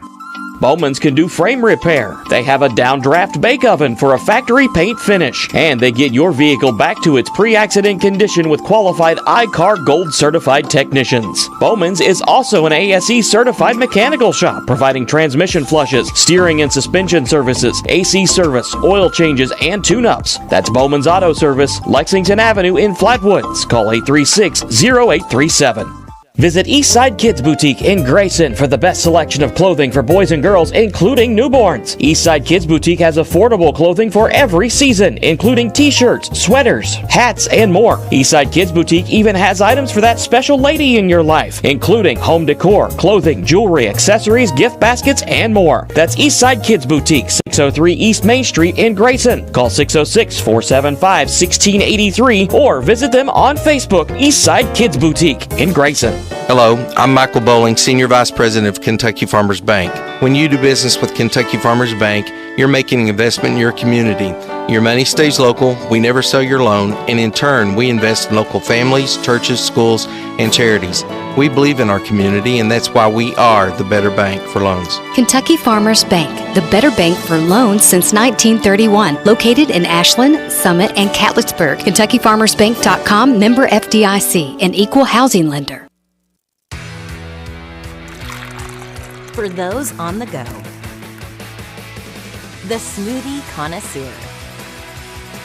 Bowman's can do frame repair. They have a downdraft bake oven for a factory paint finish. And they get your vehicle back to its pre-accident condition with qualified iCar Gold certified technicians. Bowman's is also an ASE certified mechanical shop, providing transmission flushes, steering and suspension services, AC service, oil changes, and tune-ups. That's Bowman's Auto Service, Lexington Avenue in Flatwoods. Call 836-0837. Visit Eastside Kids Boutique in Grayson for the best selection of clothing for boys and girls, including newborns. Eastside Kids Boutique has affordable clothing for every season, including t-shirts, sweaters, hats, and more. Eastside Kids Boutique even has items for that special lady in your life, including home decor, clothing, jewelry, accessories, gift baskets, and more. That's Eastside Kids Boutique, 603 East Main Street in Grayson. Call 606-475-1683 or visit them on Facebook, Eastside Kids Boutique in Grayson. Hello, I'm Michael Bowling, Senior Vice President of Kentucky Farmers Bank. When you do business with Kentucky Farmers Bank, you're making an investment in your community. Your money stays local, we never sell your loan, and in turn, we invest in local families, churches, schools, and charities. We believe in our community, and that's why we are the better bank for loans. Kentucky Farmers Bank, the better bank for loans since 1931. Located in Ashland, Summit, and Catlettsburg. KentuckyFarmersBank.com, member FDIC, an equal housing lender. For those on the go, the smoothie connoisseur,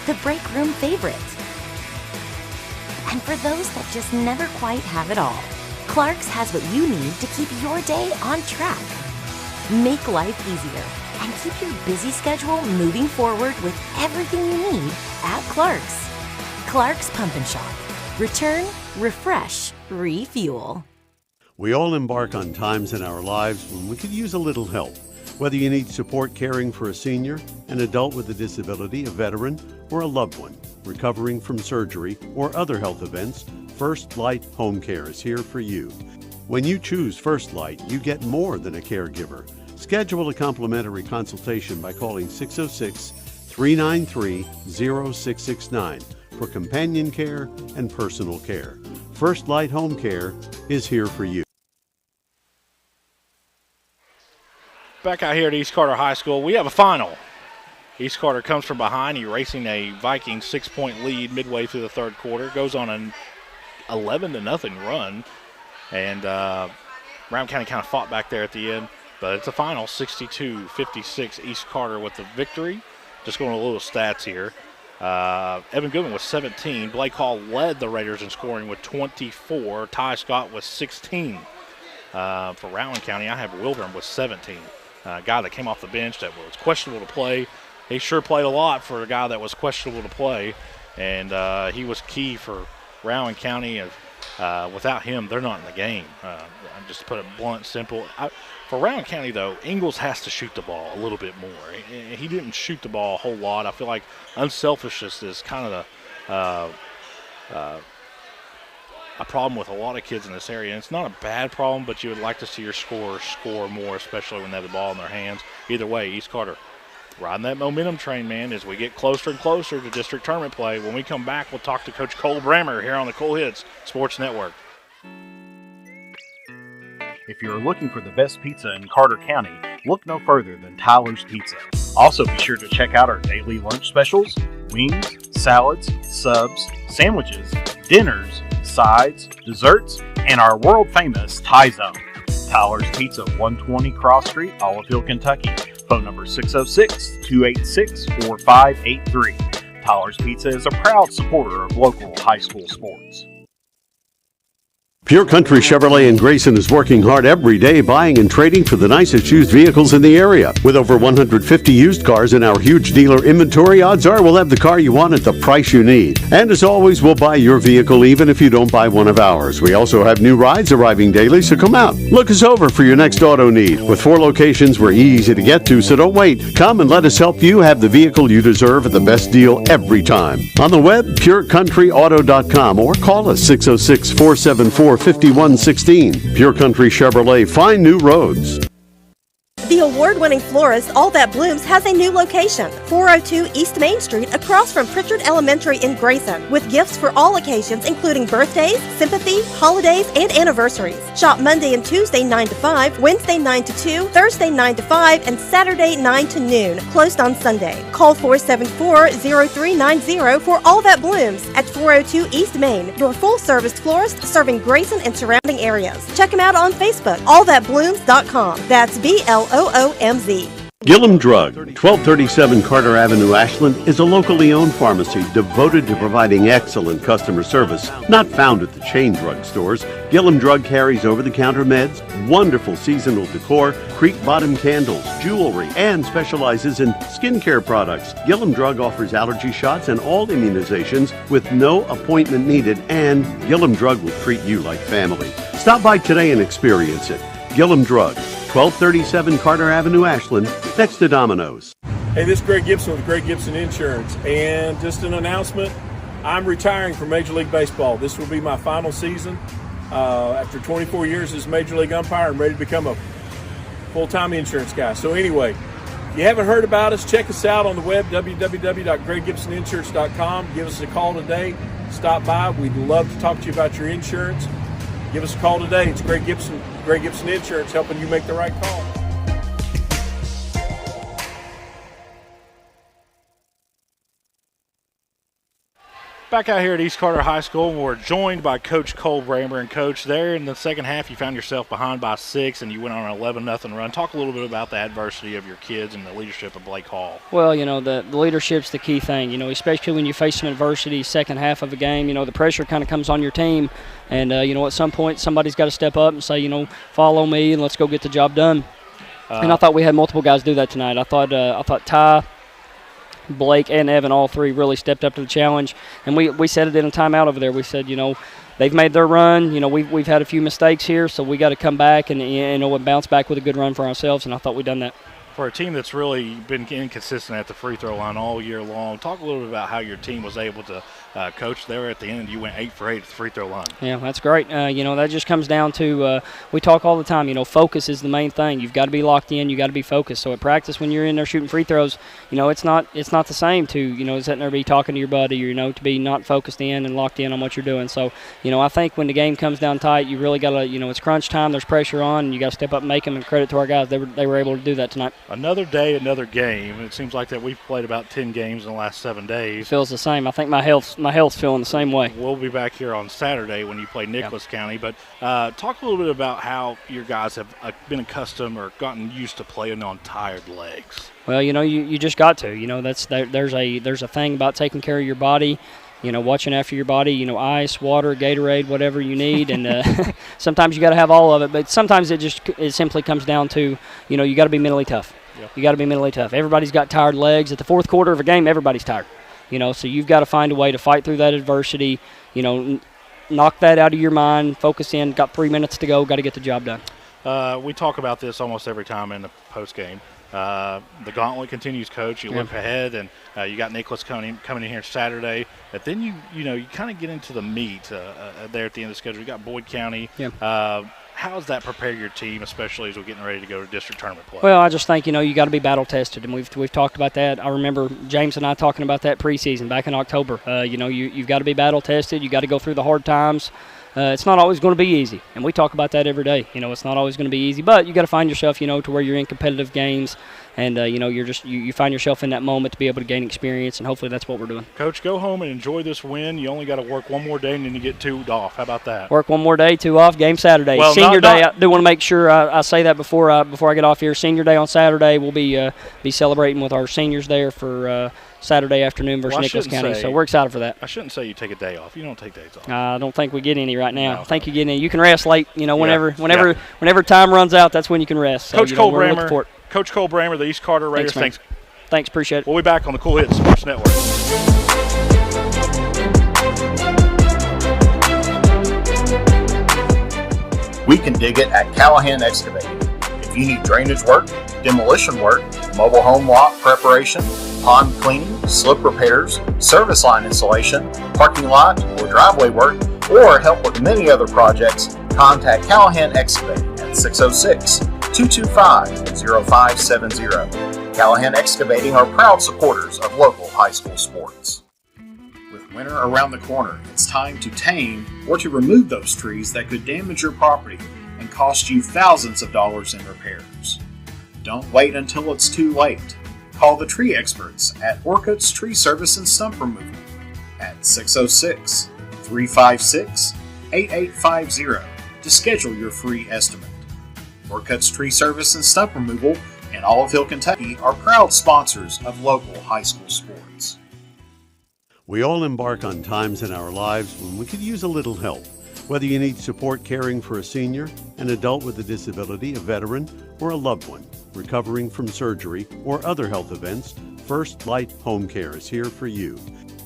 the break room favorite, and for those that just never quite have it all, Clark's has what you need to keep your day on track. Make life easier and keep your busy schedule moving forward with everything you need at Clark's. Clark's Pump and Shop. Return, refresh, refuel. We all embark on times in our lives when we could use a little help. Whether you need support caring for a senior, an adult with a disability, a veteran, or a loved one recovering from surgery or other health events, First Light Home Care is here for you. When you choose First Light, you get more than a caregiver. Schedule a complimentary consultation by calling 606-393-0669 for companion care and personal care. First Light Home Care is here for you. Back out here at East Carter High School, we have a final. East Carter comes from behind, erasing a Viking 6-point lead midway through the third quarter. Goes on an 11-0 run, and Rowan County kind of fought back there at the end, but it's a final 62-56 East Carter with the victory. just going a little stats here. Evan Goodman was 17. Blake Hall led the Raiders in scoring with 24. Ty Scott was 16. For Rowan County, I have Wilburn with 17. A guy that came off the bench that was questionable to play. He sure played a lot for a guy that was questionable to play, and he was key for Rowan County. Without him, they're not in the game. Just to put it blunt, simple. For Rowan County, though, Ingalls has to shoot the ball a little bit more. He didn't shoot the ball a whole lot. I feel like unselfishness is kind of a problem with a lot of kids in this area. And it's not a bad problem, but you would like to see your scorers score more, especially when they have the ball in their hands. Either way, East Carter riding that momentum train, man, as we get closer and closer to district tournament play. When we come back, we'll talk to Coach Cole Brammer here on the Cool Hits Sports Network. If you're looking for the best pizza in Carter County, look no further than Tyler's Pizza. Also, be sure to check out our daily lunch specials, wings, salads, subs, sandwiches, dinners, sides, desserts, and our world-famous Thai Zone. Tyler's Pizza, 120 Cross Street, Olive Hill, Kentucky. Phone number 606-286-4583. Tyler's Pizza is a proud supporter of local high school sports. Pure Country Chevrolet in Grayson is working hard every day buying and trading for the nicest used vehicles in the area. With over 150 used cars in our huge dealer inventory, odds are we'll have the car you want at the price you need. And as always, we'll buy your vehicle even if you don't buy one of ours. We also have new rides arriving daily, so come out. Look us over for your next auto need. With 4 locations, we're easy to get to, so don't wait. Come and let us help you have the vehicle you deserve at the best deal every time. On the web, purecountryauto.com, or call us 606-474-5116. Pure Country Chevrolet, find new roads. The award-winning florist All That Blooms has a new location, 402 East Main Street, across from Pritchard Elementary in Grayson, with gifts for all occasions including birthdays, sympathy, holidays, and anniversaries. Shop Monday and Tuesday 9 to 5, Wednesday 9 to 2, Thursday 9 to 5, and Saturday 9 to noon, closed on Sunday. Call 474-0390 for All That Blooms at 402 East Main, your full-service florist serving Grayson and surrounding areas. Check him out on Facebook, allthatblooms.com. That's BLOOMZ. Gillum Drug, 1237 Carter Avenue, Ashland, is a locally owned pharmacy devoted to providing excellent customer service. Not found at the chain drug stores, Gillum Drug carries over-the-counter meds, wonderful seasonal decor, creek bottom candles, jewelry, and specializes in skincare products. Gillum Drug offers allergy shots and all immunizations with no appointment needed, and Gillum Drug will treat you like family. Stop by today and experience it. Gillum Drug, 1237 Carter Avenue, Ashland, next to Domino's. Hey, this is Greg Gibson with Greg Gibson Insurance, and just an announcement, I'm retiring from Major League Baseball. This will be my final season. After 24 years as Major League umpire, I'm ready to become a full-time insurance guy. So anyway, if you haven't heard about us, check us out on the web, www.greggibsoninsurance.com. Give us a call today. Stop by. We'd love to talk to you about your insurance. Give us a call today. It's Greg Gibson Insurance, helping you make the right call. Back out here at East Carter High School, we're joined by Coach Cole Brammer. And, Coach, there in the second half, you found yourself behind by 6, and you went on an 11-0 run. Talk a little bit about the adversity of your kids and the leadership of Blake Hall. Well, the leadership's the key thing, especially when you face some adversity second half of a game. The pressure kind of comes on your team. And, at some point, somebody's got to step up and say, follow me and let's go get the job done. And I thought we had multiple guys do that tonight. I thought Ty, Blake, and Evan, all three really stepped up to the challenge. And we said it in a timeout over there. We said, they've made their run. We've had a few mistakes here, so we got to come back and bounce back with a good run for ourselves, and I thought we done that. For a team that's really been inconsistent at the free throw line all year long, talk a little bit about how your team was able to coach there at the end. You went 8 for 8 at the free throw line. Yeah, that's great. That just comes down to we talk all the time. Focus is the main thing. You've got to be locked in. You got to be focused. So at practice, when you're in there shooting free throws, it's not the same to sitting there be talking to your buddy, or to be not focused in and locked in on what you're doing. So I think when the game comes down tight, you really got to it's crunch time. There's pressure on, and you got to step up and make them. And credit to our guys, they were able to do that tonight. Another day, another game. It seems like that we've played about 10 games in the last 7 days. It feels the same. I think my health's my health's feeling the same way. We'll be back here on Saturday when you play Nicholas County. But talk a little bit about how your guys have been accustomed or gotten used to playing on tired legs. Well, you just got to. There's a thing about taking care of your body. Watching after your body, ice, water, Gatorade, whatever you need, and sometimes you got to have all of it. But sometimes it simply comes down to, you got to be mentally tough. Yep. You got to be mentally tough. Everybody's got tired legs. At the fourth quarter of a game, everybody's tired. So you've got to find a way to fight through that adversity. Knock that out of your mind. Focus in. Got 3 minutes to go. Got to get the job done. We talk about this almost every time in the post game. The gauntlet continues, Coach. You look ahead, and you got Nicholas coming in here Saturday. But then you kind of get into the meat there at the end of the schedule. You got Boyd County. Yeah. How does that prepare your team, especially as we're getting ready to go to district tournament play? Well, I just think you got to be battle tested, and we've talked about that. I remember James and I talking about that preseason back in October. You've got to be battle tested. You got to go through the hard times. It's not always going to be easy, and we talk about that every day. It's not always going to be easy, but you got to find yourself, to where you're in competitive games, and you find yourself in that moment to be able to gain experience, and hopefully that's what we're doing. Coach, go home and enjoy this win. You only got to work one more day, and then you get 2 off. How about that? Work one more day, 2 off. Game Saturday. Well, Senior day. I do want to make sure I say that before I get off here. Senior day on Saturday. We'll be celebrating with our seniors there for Saturday afternoon versus Nicholas County. So we're excited for that. I shouldn't say you take a day off. You don't take days off. I don't think we get any right now. No. I think you get any. You can rest late. Whenever time runs out, that's when you can rest. So, Coach Cole Bramer, Coach Cole Bramer, the East Carter Raiders. Thanks, appreciate it. We'll be back on the Cool Hits Sports Network. We can dig it at Callahan Excavating. If you need drainage work, demolition work, mobile home lot preparation, pond cleaning, slip repairs, service line installation, parking lot or driveway work, or help with many other projects, contact Callahan Excavating at 606-225-0570. Callahan Excavating are proud supporters of local high school sports. With winter around the corner, it's time to tame or to remove those trees that could damage your property and cost you thousands of dollars in repairs. Don't wait until it's too late. Call the tree experts at Orcutt's Tree Service and Stump Removal at 606-356-8850 to schedule your free estimate. Orcutt's Tree Service and Stump Removal in Olive, Kentucky are proud sponsors of local high school sports. We all embark on times in our lives when we could use a little help. Whether you need support caring for a senior, an adult with a disability, a veteran, or a loved one recovering from surgery or other health events, First Light Home Care is here for you.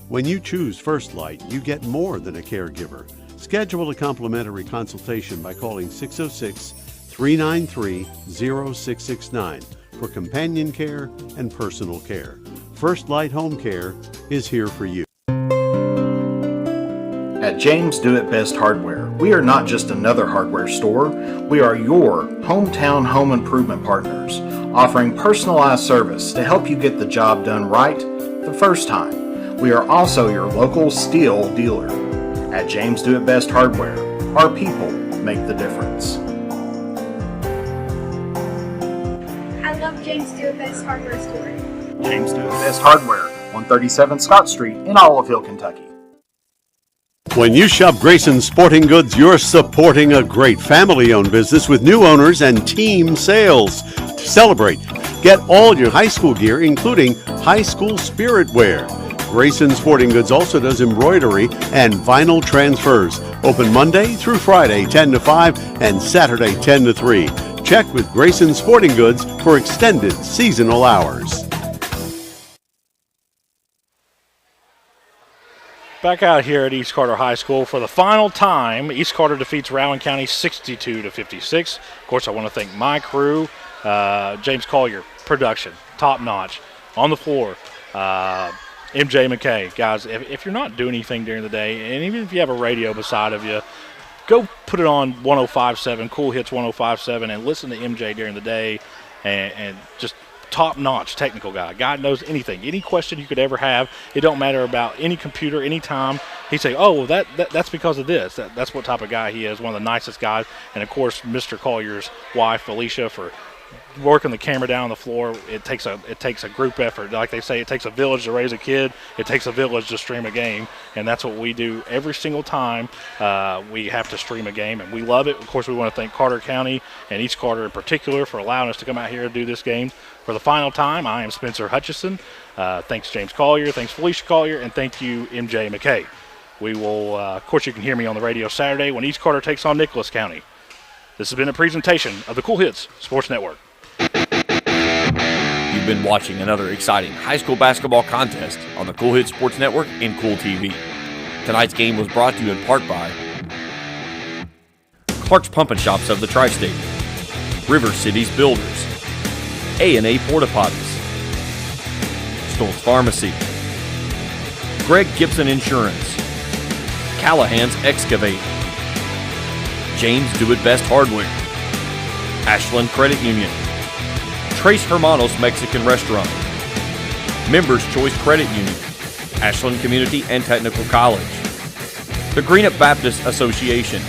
When you choose First Light, you get more than a caregiver. Schedule a complimentary consultation by calling 606-393-0669 for companion care and personal care. First Light Home Care is here for you. At James Do It Best Hardware, we are not just another hardware store, we are your hometown home improvement partners, offering personalized service to help you get the job done right the first time. We are also your local steel dealer. At James Do It Best Hardware, our people make the difference. I love James Do It Best Hardware store. James Do It Best Hardware, 137 Scott Street in Olive Hill, Kentucky. When you shop Grayson Sporting Goods, you're supporting a great family-owned business with new owners and team sales. To celebrate, get all your high school gear, including high school spirit wear. Grayson Sporting Goods also does embroidery and vinyl transfers. Open Monday through Friday, 10 to 5, and Saturday, 10 to 3. Check with Grayson Sporting Goods for extended seasonal hours. Back out here at East Carter High School for the final time. East Carter defeats Rowan County 62-56. Of course, I want to thank my crew, James Collier, production, top notch, on the floor. MJ McKay. Guys, if you're not doing anything during the day, and even if you have a radio beside of you, go put it on 105.7, Cool Hits 105.7, and listen to MJ during the day, and just top-notch technical guy. God knows anything. Any question you could ever have, it don't matter about any computer, any time. He'd say, oh, well, that's because of this. That's what type of guy he is, one of the nicest guys. And, of course, Mr. Collier's wife, Felicia, for working the camera down on the floor, it takes a group effort. Like they say, it takes a village to raise a kid. It takes a village to stream a game, and that's what we do every single time we have to stream a game, and we love it. Of course, we want to thank Carter County and East Carter in particular for allowing us to come out here and do this game for the final time. I am Spencer Hutchison. Thanks James Collier, thanks Felicia Collier, and thank you MJ McKay. We will, of course, you can hear me on the radio Saturday when East Carter takes on Nicholas County. This has been a presentation of the Cool Hits Sports Network. You've been watching another exciting high school basketball contest on the Cool Hits Sports Network and Cool TV. Tonight's game was brought to you in part by Clark's Pump and Shops of the Tri-State, River Cities Builders, A&A Porta Potties, Stoll's Pharmacy, Greg Gibson Insurance, Callahan's Excavate, James Do It Best Hardware, Ashland Credit Union, Trace Hermanos Mexican Restaurant, Members Choice Credit Union, Ashland Community and Technical College, the Greenup Baptist Association,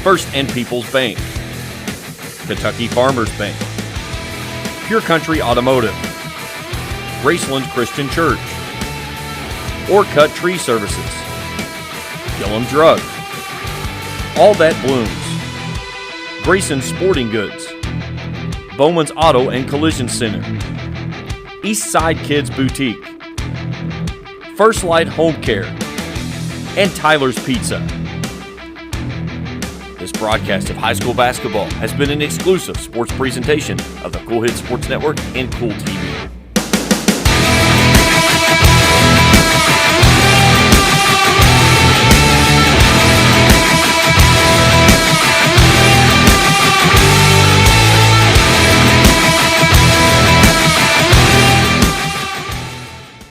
First and People's Bank, Kentucky Farmers Bank, Pure Country Automotive, Graceland Christian Church, Orcut Tree Services, Gillum Drug, All That Blooms, Grayson Sporting Goods, Bowman's Auto and Collision Center, East Side Kids Boutique, First Light Home Care, and Tyler's Pizza. This broadcast of high school basketball has been an exclusive sports presentation of the Cool Hits Sports Network and Cool TV.